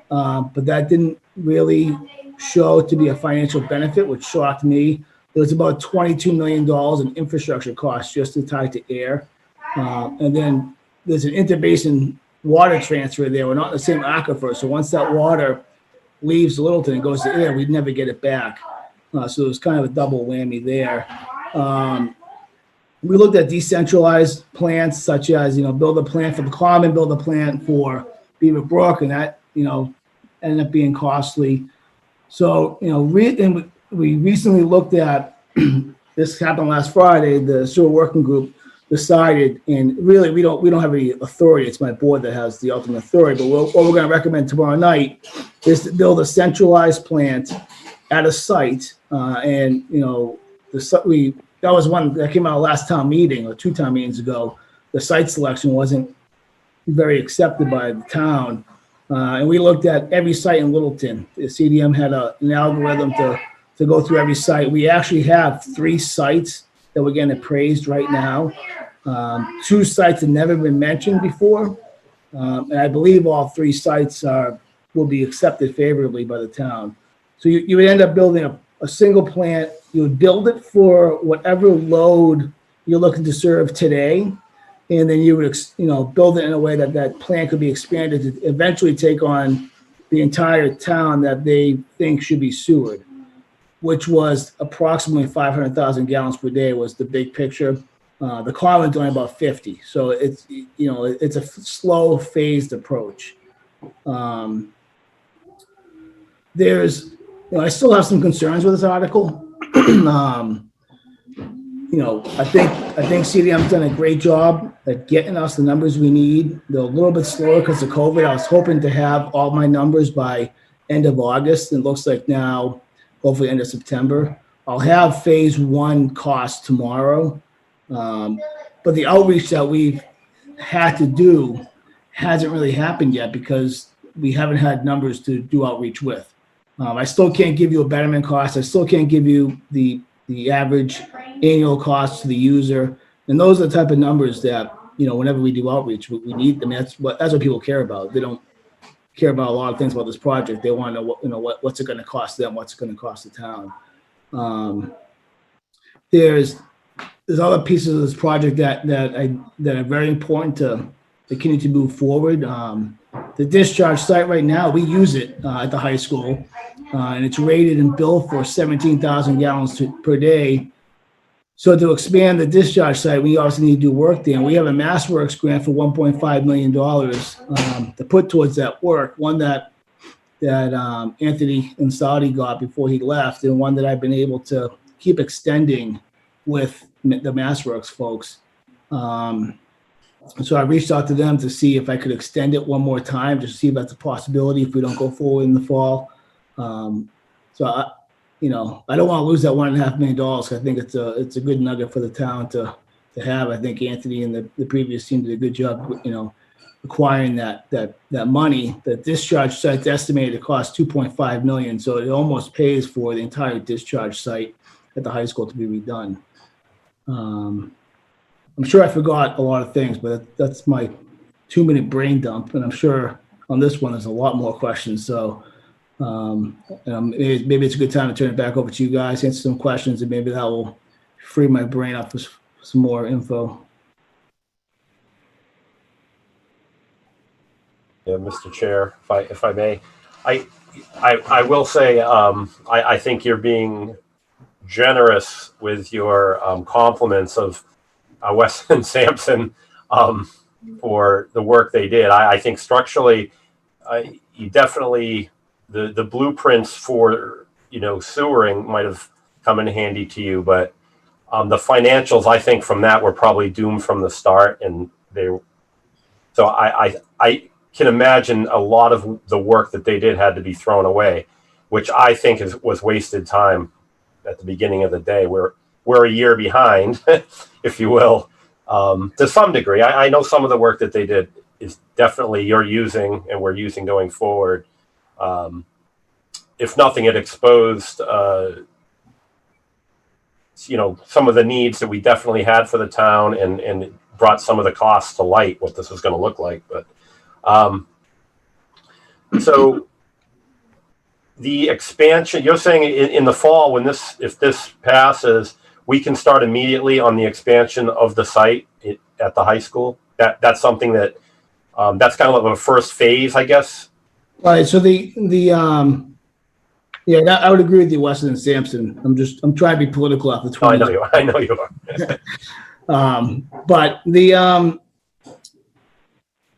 H: but that didn't really show to be a financial benefit, which shocked me. There was about $22 million in infrastructure costs just to tie to air. And then there's an interbasin water transfer there. We're not in the same aquifer, so once that water leaves Littleton and goes to air, we'd never get it back. So it was kind of a double whammy there. We looked at decentralized plants such as, you know, build a plant for the common, build a plant for Beaverbrook, and that, you know, ended up being costly. So, you know, we recently looked at, this happened last Friday, the sewer working group decided, and really we don't have any authority. It's my board that has the ultimate authority, but what we're going to recommend tomorrow night is to build a centralized plant at a site. And, you know, that was one that came out last town meeting or 2 town meetings ago. The site selection wasn't very accepted by the town. And we looked at every site in Littleton. The CDM had an algorithm to go through every site. We actually have 3 sites that we're getting appraised right now. 2 sites have never been mentioned before. And I believe all 3 sites will be accepted favorably by the town. So you would end up building a single plant. You would build it for whatever load you're looking to serve today. And then you would, you know, build it in a way that that plant could be expanded to eventually take on the entire town that they think should be sewered, which was approximately 500,000 gallons per day was the big picture. The common's only about 50. So it's, you know, it's a slow phased approach. I still have some concerns with this article. You know, I think CDM's done a great job at getting us the numbers we need. They're a little bit slower because of COVID. I was hoping to have all my numbers by end of August. And it looks like now, hopefully end of September. I'll have phase 1 costs tomorrow. But the outreach that we've had to do hasn't really happened yet because we haven't had numbers to do outreach with. I still can't give you a betterment cost. I still can't give you the average annual cost to the user. And those are the type of numbers that, you know, whenever we do outreach, we need them. That's what people care about. They don't care about a lot of things about this project. They want to know, what's it going to cost them, what's it going to cost the town. There's other pieces of this project that are very important to continue to move forward. The discharge site right now, we use it at the high school, and it's rated and built for 17,000 gallons per day. So to expand the discharge site, we obviously need to do work there. And we have a MassWorks grant for $1.5 million to put towards that work. One that Anthony and Saudi got before he left, and one that I've been able to keep extending with the MassWorks folks. So I reached out to them to see if I could extend it one more time, just to see if that's a possibility if we don't go forward in the fall. So I don't want to lose that $1.5 million. I think it's a good nugget for the town to have. I think Anthony and the previous team did a good job, you know, acquiring that money. The discharge site's estimated to cost $2.5 million, so it almost pays for the entire discharge site at the high school to be redone. I'm sure I forgot a lot of things, but that's my 2-minute brain dump. And I'm sure on this one, there's a lot more questions. So maybe it's a good time to turn it back over to you guys, answer some questions, and maybe that will free my brain up for some more info.
F: Yeah, Mr. Chair, if I may, I will say I think you're being generous with your compliments of Weston and Sampson for the work they did. I think structurally, you definitely the blueprints for sewering might have come in handy to you, but the financials I think from that were probably doomed from the start, and so I can imagine a lot of the work that they did had to be thrown away, which I think was wasted time at the beginning of the day. We're a year behind, if you will, to some degree. I know some of the work that they did is definitely you're using and we're using going forward. If nothing, it exposed some of the needs that we definitely had for the town, and brought some of the costs to light, what this was going to look like. But so the expansion, you're saying in the fall, if this passes, we can start immediately on the expansion of the site at the high school. That's something that that's kind of like a first phase, I guess.
H: Right. So I would agree with you, Weston and Sampson. I'm trying to be political off the 20s.
F: Oh, I know you are.
H: But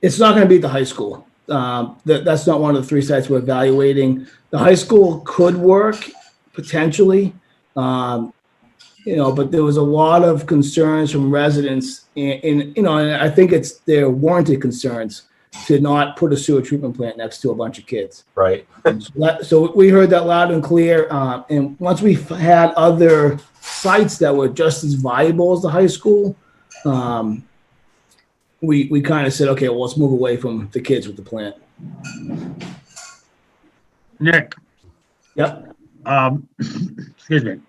H: it's not going to be at the high school. That's not one of the 3 sites we're evaluating. The high school could work potentially, but there was a lot of concerns from residents, and I think it's their warranted concerns to not put a sewer treatment plant next to a bunch of kids.
F: Right.
H: So we heard that loud and clear. And once we had other sites that were just as viable as the high school, we kind of said, okay, well, let's move away from the kids with the plant.
A: Nick,
H: Yep.
A: excuse me.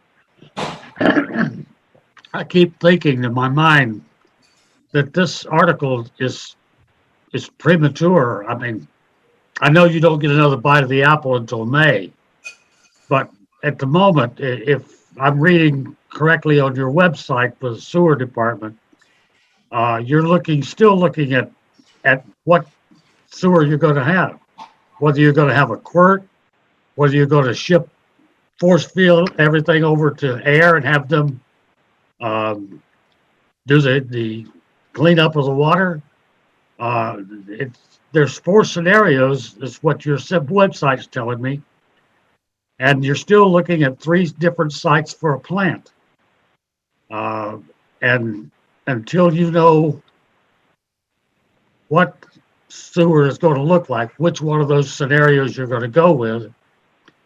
A: I keep thinking in my mind that this article is premature. I mean, I know you don't get another bite of the apple until May, but at the moment, if I'm reading correctly on your website for the sewer department, you're still looking at what sewer you're going to have, whether you're going to have a quirt, whether you're going to ship force field everything over to air and have them do the cleanup of the water. There's 4 scenarios, is what your website's telling me, and you're still looking at 3 different sites for a plant. And until you know what sewer is going to look like, which one of those scenarios you're going to go with,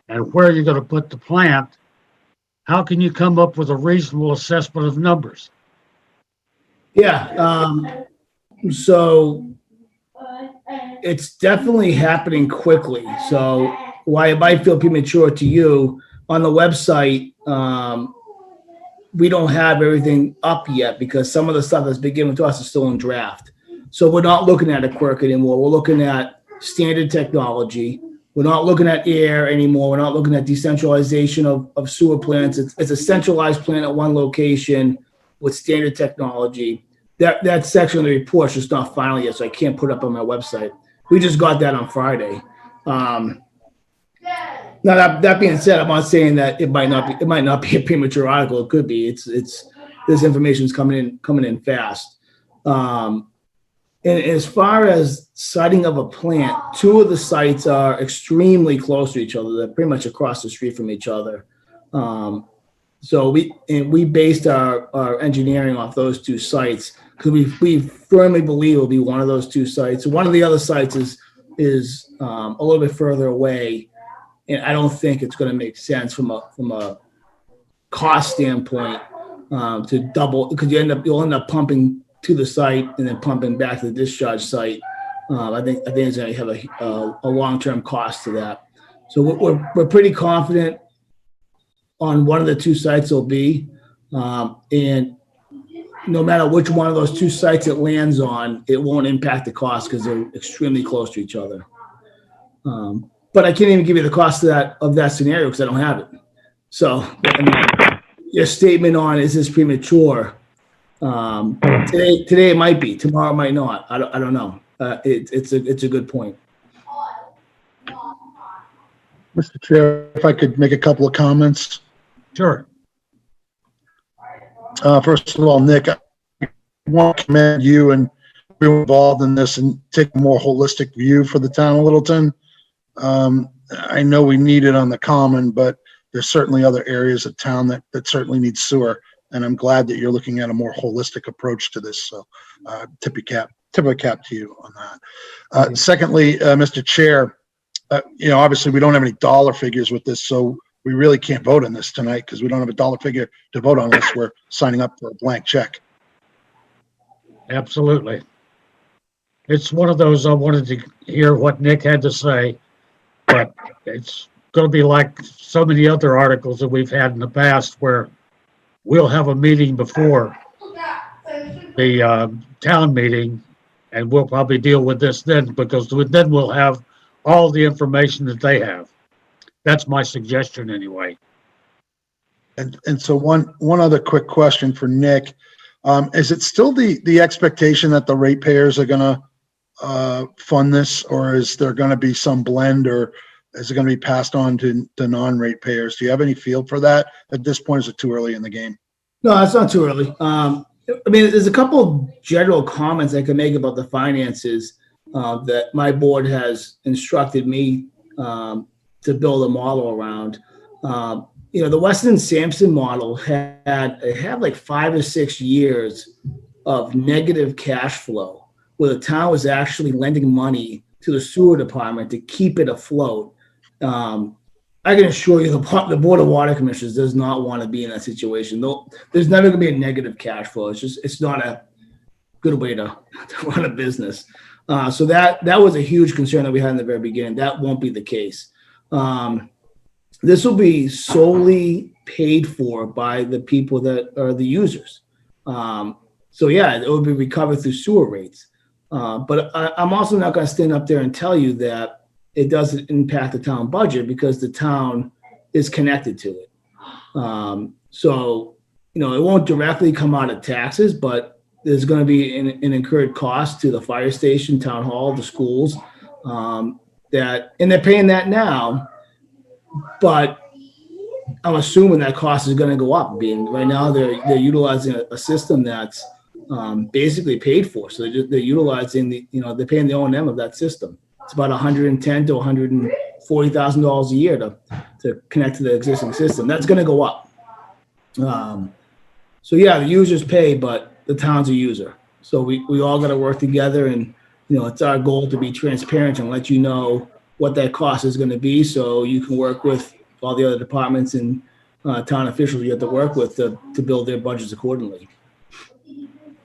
A: and where you're going to put the plant, how can you come up with a reasonable assessment of numbers?
H: Yeah. So it's definitely happening quickly. So while it might feel premature to you, on the website, we don't have everything up yet because some of the stuff that's been given to us is still in draft. So we're not looking at a quirk anymore. We're looking at standard technology. We're not looking at air anymore. We're not looking at decentralization of sewer plants. It's a centralized plant at one location with standard technology. That section of the report is just not final yet, so I can't put it up on my website. We just got that on Friday. Now that being said, I'm not saying that it might not be a premature article. It could be. It's this information is coming in fast. And as far as siting of a plant, 2 of the sites are extremely close to each other. They're pretty much across the street from each other. So we based our engineering off those 2 sites because we firmly believe it will be one of those 2 sites. One of the other sites is a little bit further away, and I don't think it's going to make sense from a cost standpoint to double, because you'll end up pumping to the site and then pumping back to the discharge site. I think it's going to have a long-term cost to that. So we're pretty confident on one of the 2 sites will be, and no matter which one of those 2 sites it lands on, it won't impact the cost because they're extremely close to each other. But I can't even give you the cost of that scenario because I don't have it. So your statement on is this premature? Today it might be, tomorrow it might not. I don't know. It's a good point.
C: Mr. Chair, if I could make a couple of comments.
A: Sure.
C: First of all, Nick, I want to commend you and being involved in this and take a more holistic view for the town of Littleton. I know we need it on the common, but there's certainly other areas of town that certainly need sewer. And I'm glad that you're looking at a more holistic approach to this. So tip of cap to you on that. Secondly, Mr. Chair, obviously we don't have any dollar figures with this, so we really can't vote on this tonight because we don't have a dollar figure to vote on unless we're signing up for a blank check.
A: Absolutely. It's one of those I wanted to hear what Nick had to say, but it's going to be like so many other articles that we've had in the past where we'll have a meeting before the town meeting, and we'll probably deal with this then, because then we'll have all the information that they have. That's my suggestion anyway.
C: And so one other quick question for Nick. Is it still the expectation that the ratepayers are going to fund this, or is there going to be some blend, or is it going to be passed on to the non-ratepayers? Do you have any feel for that at this point? Is it too early in the game?
H: No, it's not too early. There's a couple general comments I can make about the finances that my board has instructed me to build a model around. The Weston Sampson model had like 5 or 6 years of negative cash flow where the town was actually lending money to the sewer department to keep it afloat. I can assure you the Board of Water Commissioners does not want to be in that situation. There's never going to be a negative cash flow. It's not a good way to run a business. So that was a huge concern that we had in the very beginning. That won't be the case. This will be solely paid for by the people that are the users. So yeah, it will be recovered through sewer rates. But I'm also not going to stand up there and tell you that it doesn't impact the town budget because the town is connected to it. So, it won't directly come out of taxes, but there's going to be an incurred cost to the fire station, town hall, the schools, and they're paying that now, but I'm assuming that cost is going to go up. Being right now they're utilizing a system that's basically paid for. So they're utilizing they're paying the O&M of that system. It's about $110,000 to $140,000 a year to connect to the existing system. That's going to go up. So yeah, the users pay, but the town's a user. So we all got to work together, and it's our goal to be transparent and let you know what that cost is going to be, so you can work with all the other departments and town officials you have to work with to build their budgets accordingly.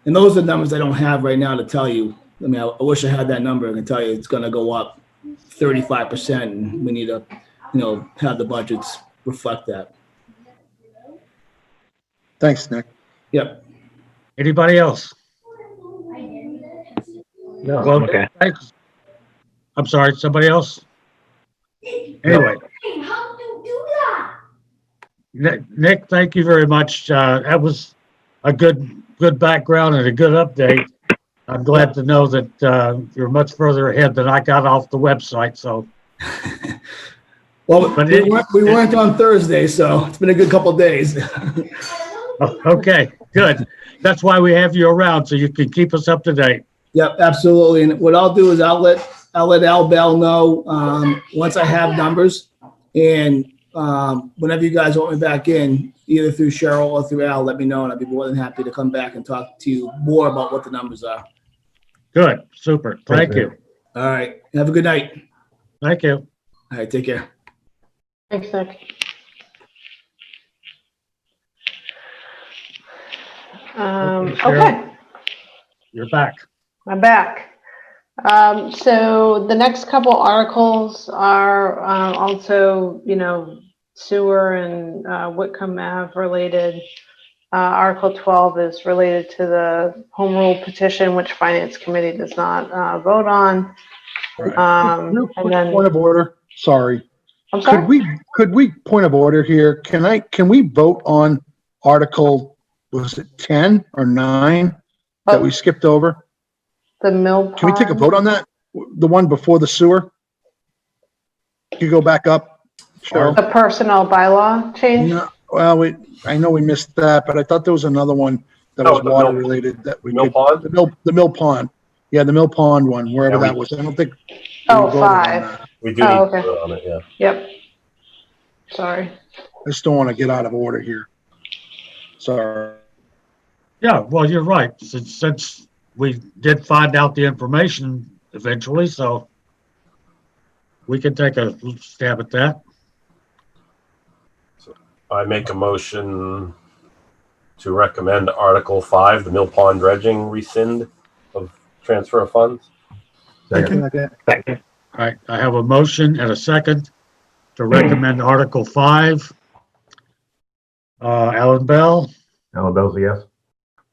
H: And those are the numbers I don't have right now to tell you. I wish I had that number. I can tell you it's going to go up 35%, and we need to, have the budgets reflect that.
C: Thanks, Nick.
H: Yep.
A: Anybody else?
D: No.
A: Well,
D: Okay.
A: thanks. I'm sorry, somebody else? Anyway. Nick, thank you very much. That was a good background and a good update. I'm glad to know that you're much further ahead than I got off the website. So,
H: well, we weren't on Thursday, so it's been a good couple of days.
A: Okay, good. That's why we have you around, so you can keep us up to date.
H: Yep, absolutely. And what I'll do is I'll let Al Bell know once I have numbers, and whenever you guys want me back in, either through Cheryl or through Al, let me know, and I'd be more than happy to come back and talk to you more about what the numbers are.
A: Good, super. Thank you.
H: All right. Have a good night.
A: Thank you.
H: All right. Take care.
B: Thanks, Nick. Okay,
A: You're back.
B: I'm back. So the next couple articles are also, sewer and Whitcomb Ave related. Article 12 is related to the home rule petition, which Finance Committee does not vote on.
C: Real quick
B: And then,
C: point of order. Sorry.
B: I'm sorry?
C: Could we point of order here? Can we vote on Article, was it 10 or 9 that we skipped over?
B: The mill
C: Can we take a
B: pond.
C: vote on that? The one before the sewer? Can you go back up, Cheryl?
B: The personnel bylaw change?
C: No, well, I know we missed that, but I thought there was another one that
F: Oh,
C: was
F: the
C: water
F: mill-
C: related that we
F: Mill
C: could.
F: Pond?
C: The mill pond. Yeah, the mill pond one, wherever
F: Yeah, we-
C: that was. I don't think. we
B: Oh,
C: voted on
B: 5.
C: that.
F: We do
B: Oh,
F: need
B: okay.
F: to vote on it, yeah.
B: Yep. Sorry.
C: I just don't want to get out of order here. Sorry.
A: Yeah, well, you're right. Since we did find out the information eventually, so we can take a stab at that.
F: I make a motion to recommend Article 5, the Mill Pond dredging rescind of transfer of funds.
E: Second.
D: Second.
A: All right, I have a motion and a second to recommend Article 5. Alan Bell,
E: Alan Bell's a yes.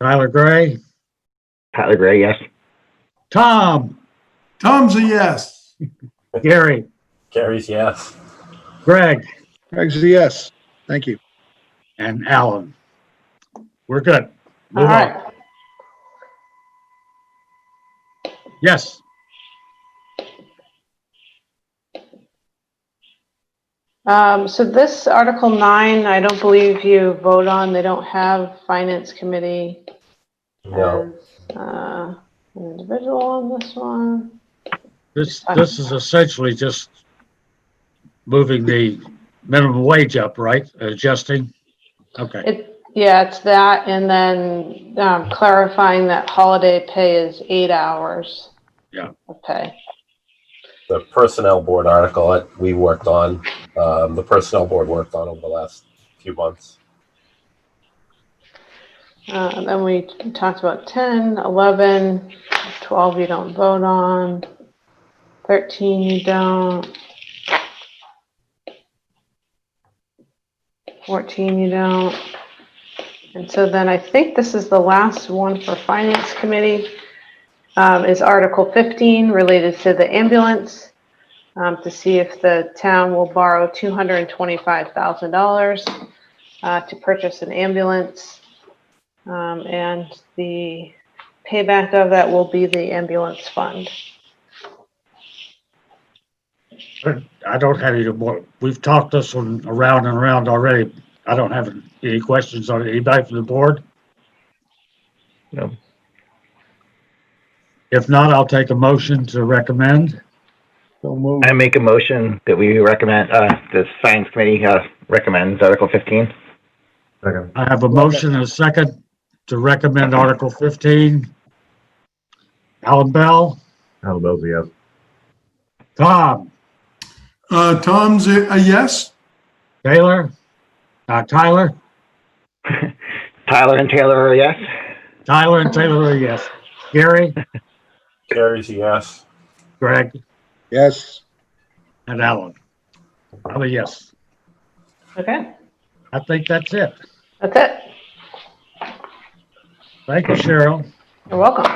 A: Tyler Gray,
D: Tyler Gray, yes.
A: Tom,
G: Tom's a yes.
A: Gary,
F: Gary's yes.
A: Greg,
C: Greg's a yes. Thank you.
A: and Alan. We're good.
B: All
A: Move on.
B: right.
A: Yes.
B: So this Article 9, I don't believe you vote on. They don't have Finance Committee
F: No.
B: as an individual on this one.
A: This is essentially just moving the minimum wage up, right? Adjusting. Okay.
B: Yeah, it's that, and then clarifying that holiday pay is 8 hours.
A: Yeah.
B: Of pay.
F: The Personnel Board article that we worked on, the Personnel Board worked on over the last few months.
B: Then we talked about 10, 11, 12 you don't vote on, 13 you don't, 14 you don't. And so then I think this is the last one for Finance Committee, is Article 15 related to the ambulance, to see if the town will borrow $225,000 to purchase an ambulance. And the payback of that will be the ambulance fund.
A: I don't have any more. We've talked this one around and around already. I don't have any questions on it. Anybody from the board?
D: No.
A: If not, I'll take a motion to recommend.
C: So move.
D: I make a motion that we recommend, the Science Committee recommends Article 15.
E: Second.
A: I have a motion and a second to recommend Article 15. Alan Bell,
E: Alan Bell's a yes.
A: Tom,
G: Tom's a yes.
A: Tyler,
D: Tyler and Taylor are yes.
A: Tyler and Taylor are yes. Gary,
F: Gary's a yes.
A: Greg,
C: Yes.
A: and Alan. I'm a yes.
B: Okay,
A: I think that's it.
B: that's it.
A: Thank you, Cheryl.
B: You're welcome.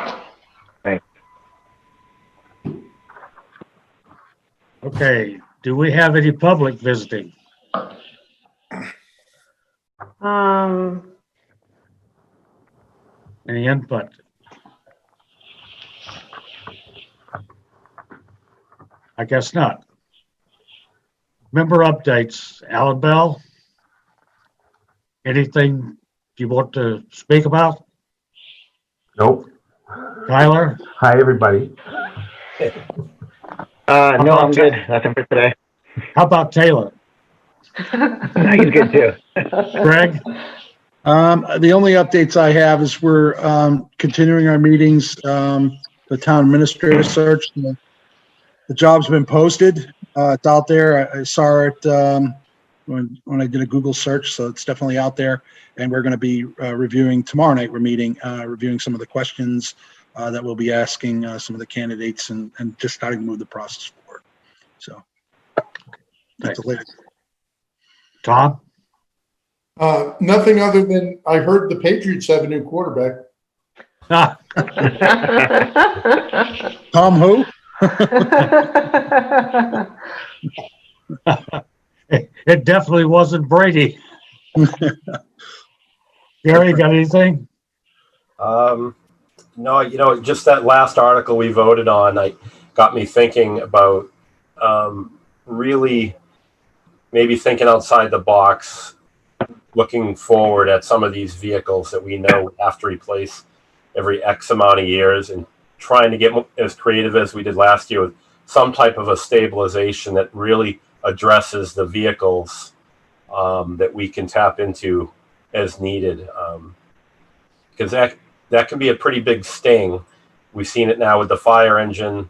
A: Okay, do we have any public visiting? Any input? I guess not. Member updates, Alan Bell? Anything you want to speak about?
E: Nope.
A: Tyler?
E: Hi, everybody.
D: No, I'm good. Nothing for today.
A: How about Taylor?
D: He's good too.
A: Greg?
C: The only updates I have is we're continuing our meetings, the town administrator search. The job's been posted. It's out there. I saw it when I did a Google search, so it's definitely out there. And we're going to be reviewing tomorrow night. We're meeting, reviewing some of the questions that we'll be asking some of the candidates and just starting to move the process forward. So that's the latest.
A: Tom?
G: Nothing other than I heard the Patriots have a new quarterback.
A: Ah,
C: Tom who?
A: it definitely wasn't Brady. Gary, got anything?
F: No, just that last article we voted on, got me thinking about really maybe thinking outside the box, looking forward at some of these vehicles that we know we have to replace every X amount of years, and trying to get as creative as we did last year with some type of a stabilization that really addresses the vehicles that we can tap into as needed. Because that can be a pretty big sting. We've seen it now with the fire engine,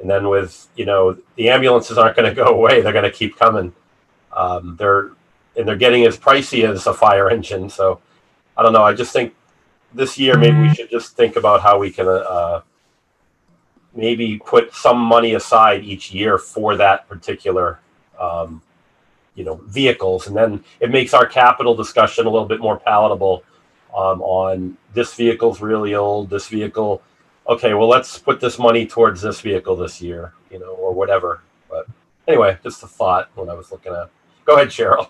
F: and then with, the ambulances aren't going to go away. They're going to keep coming. They're getting as pricey as a fire engine. So I don't know. I just think this year maybe we should just think about how we can maybe put some money aside each year for that particular vehicles, and then it makes our capital discussion a little bit more palatable. On this vehicle's really old, this vehicle, okay, well, let's put this money towards this vehicle this year, or whatever. But anyway, just a thought when I was looking at. Go ahead, Cheryl.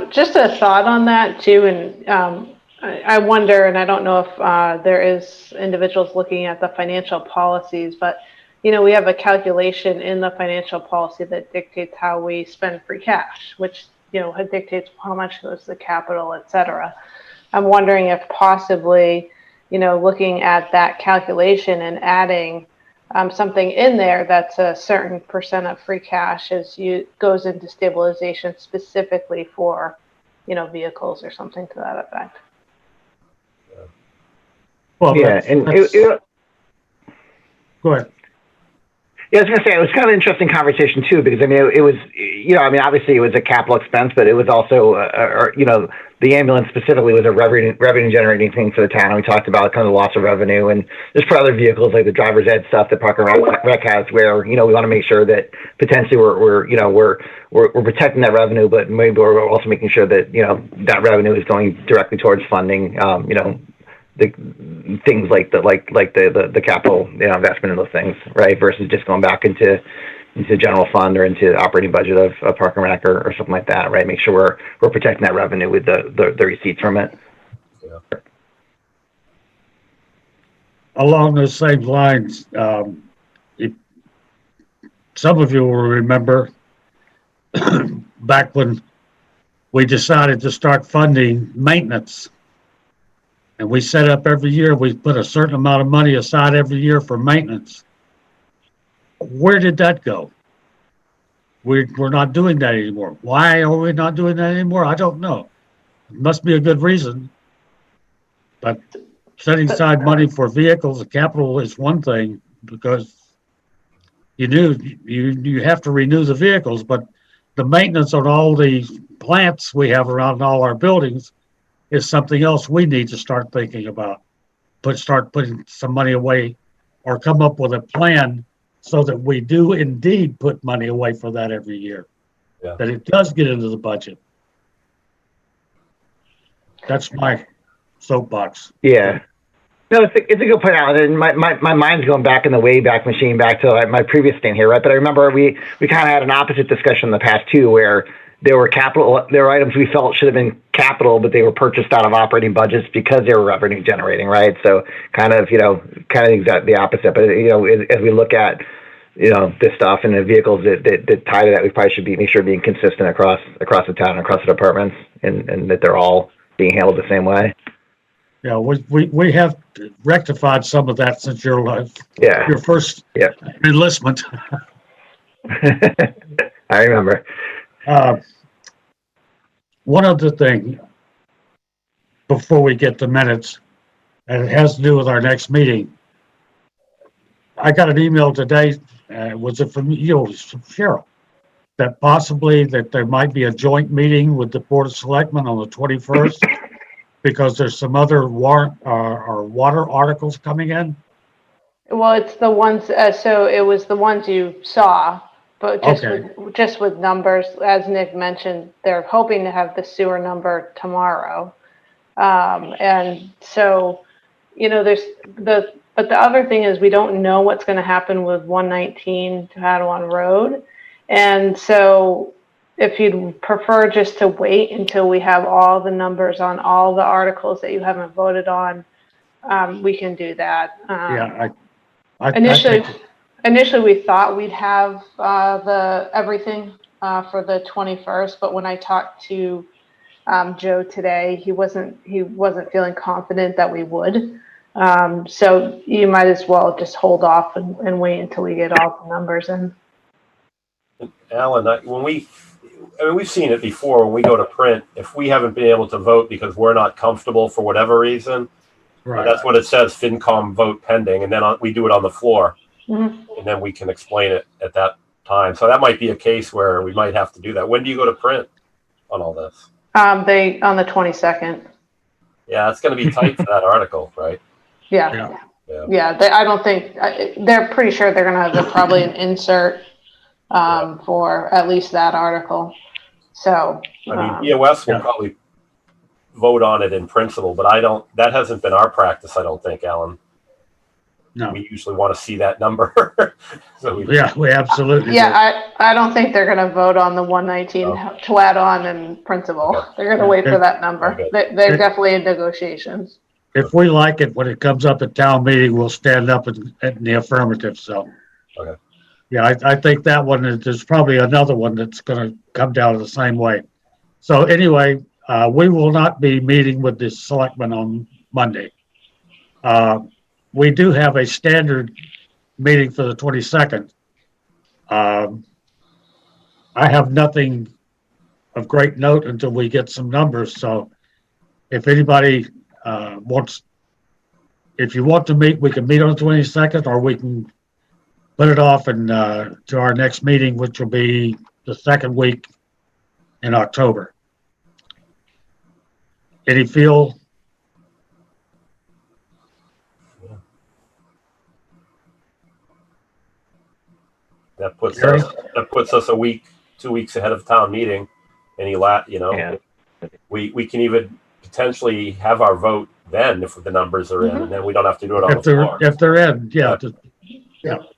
B: Just a thought on that too, and I wonder, and I don't know if there is individuals looking at the financial policies, but we have a calculation in the financial policy that dictates how we spend free cash, which dictates how much goes to capital, et cetera. I'm wondering if possibly, looking at that calculation and adding something in there that's a certain percent of free cash goes into stabilization specifically for, vehicles or something to that effect.
A: Well,
D: Yeah, and
A: go ahead.
D: Yeah, I was going to say, it was kind of an interesting conversation too, because it was, obviously it was a capital expense, but it was also, the ambulance specifically was a revenue generating thing for the town. And we talked about kind of the loss of revenue, and just for other vehicles like the driver's ed stuff that Park and Rec has, where, we want to make sure that potentially we're protecting that revenue, but maybe we're also making sure that, that revenue is going directly towards funding, the things like the capital investment in those things, right? Versus just going back into general fund or into the operating budget of Park and Rec or something like that, right? Make sure we're protecting that revenue with the receipts from it.
F: Yeah.
A: Along those same lines, some of you will remember back when we decided to start funding maintenance. And we set up every year, we put a certain amount of money aside every year for maintenance. Where did that go? We're not doing that anymore. Why are we not doing that anymore? I don't know. It must be a good reason. But setting aside money for vehicles and capital is one thing, because you have to renew the vehicles, but the maintenance on all the plants we have around all our buildings is something else we need to start thinking about. Start putting some money away, or come up with a plan so that we do indeed put money away for that every year.
F: Yeah.
A: That it does get into the budget. That's my soapbox.
D: Yeah. No, it's a good point, Alan. And my mind's going back in the Wayback Machine, back to my previous stint here, right? But I remember we kind of had an opposite discussion in the past too, where there were items we felt should have been capital, but they were purchased out of operating budgets because they were revenue generating, right? So kind of exactly the opposite. But as we look at this stuff and the vehicles that tie to that, we probably should make sure being consistent across the town, across the departments, and that they're all being handled the same way.
A: Yeah, we have rectified some of that since your first enlistment.
D: I remember.
A: One other thing before we get to minutes, and it has to do with our next meeting. I got an email today, was it from you, from Cheryl, that possibly that there might be a joint meeting with the Board of Selectmen on the 21st because there's some other warrant or water articles coming in?
B: Well, it's the ones, so it was the ones you saw, but just with numbers, as Nick mentioned, they're hoping to have the sewer number tomorrow. And so, but the other thing is we don't know what's going to happen with 119 to Padawan Road. And so, if you'd prefer just to wait until we have all the numbers on all the articles that you haven't voted on, we can do that.
A: Yeah, I
B: Initially,
A: think,
B: we thought we'd have everything for the 21st, but when I talked to Joe today, he wasn't feeling confident that we would. So you might as well just hold off and wait until we get all the numbers in.
F: Alan, we've seen it before when we go to print. If we haven't been able to vote because we're not comfortable for whatever reason,
A: right.
F: that's what it says, FinCom vote pending, and then we do it on the floor,
B: Mm-hmm.
F: and then we can explain it at that time. So that might be a case where we might have to do that. When do you go to print on all this?
B: On the 22nd.
F: Yeah, it's going to be tight for that article, right?
B: Yeah.
F: Yeah.
B: I don't think they're pretty sure they're going to have probably an insert for at least that article. So
F: I mean, BOS will probably vote on it in principle, but that hasn't been our practice, I don't think, Alan.
A: No.
F: We usually want to see that number. So
A: we absolutely do.
B: I don't think they're going to vote on the 119 to add on in principle.
F: Okay.
B: They're going to wait for that number.
F: Okay.
B: They're definitely in negotiations.
A: If we like it, when it comes up at town meeting, we'll stand up in the affirmative. So,
F: okay.
A: Yeah, I think that one there's probably another one that's going to come down the same way. So anyway, we will not be meeting with the selectmen on Monday. We do have a standard meeting for the 22nd. I have nothing of great note until we get some numbers. So if anybody if you want to meet, we can meet on the 22nd, or we can put it off and to our next meeting, which will be the second week in October. Any feel?
F: That puts us a week, 2 weeks ahead of town meeting. We can even potentially have our vote then if the numbers are in, and then we don't have to do it on the floor.
A: If they're in, yeah,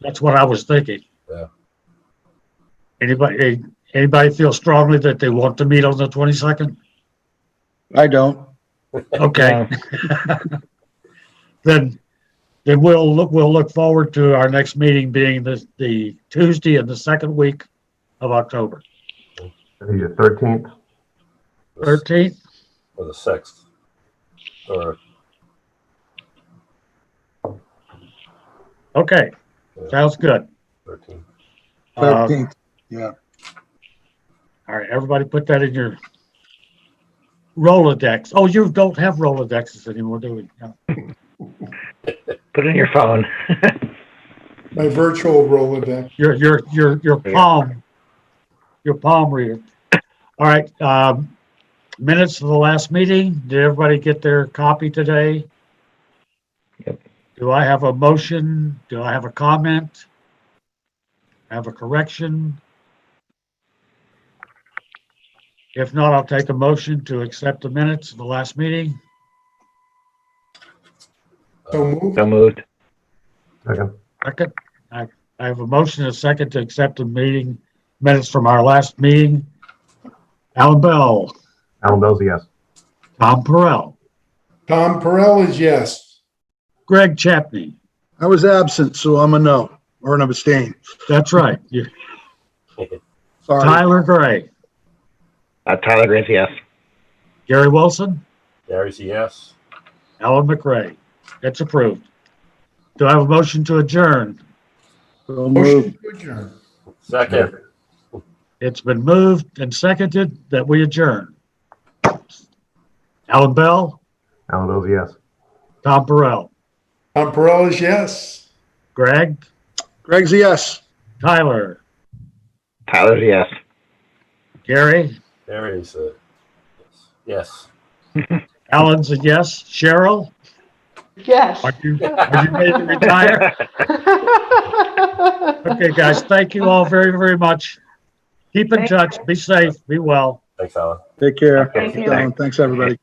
A: that's what I was thinking.
F: Yeah.
A: Anybody feel strongly that they want to meet on the 22nd?
C: I don't.
A: Okay. Then we'll look forward to our next meeting being the Tuesday in the second week of October.
E: Maybe the 13th.
A: 13th?
F: Or the 6th. Or
A: okay. Sounds good.
F: 13th.
C: 13th. Yeah.
A: All right, everybody put that in your Rolodex. Oh, you don't have Rolodexes anymore, do we? No.
D: Put it in your phone.
G: My virtual Rolodex.
A: Your palm reader. All right, minutes of the last meeting. Did everybody get their copy today?
D: Yep.
A: Do I have a motion? Do I have a comment? Have a correction? If not, I'll take a motion to accept the minutes of the last meeting.
G: So moved.
D: So moved.
E: Second.
A: Second. I have a motion and a second to accept the meeting minutes from our last meeting. Alan Bell.
E: Alan Bell's a yes.
A: Tom Perrell.
G: Tom Perrell is yes.
A: Greg Chapney.
C: I was absent, so I'm a no or an abstain.
A: That's right.
C: Sorry.
A: Tyler Gray.
D: Tyler Gray's yes.
A: Gary Wilson.
F: Gary's a yes.
A: Alan McRae. It's approved. Do I have a motion to adjourn?
C: So moved.
G: Motion to adjourn.
F: Second.
A: It's been moved and seconded that we adjourn. Alan Bell.
E: Alan Bell's a yes.
A: Tom Perrell.
G: Tom Perrell is yes.
A: Greg.
C: Greg's a yes.
A: Tyler.
D: Tyler's a yes.
A: Gary.
F: Gary's a yes.
A: Alan's a yes. Cheryl.
B: Yes.
A: Are you ready to retire? Okay, guys, thank you all very, very much. Keep in touch. Be safe. Be well.
F: Thanks, Alan.
C: Take care.
B: Thank you.
C: Thanks, everybody.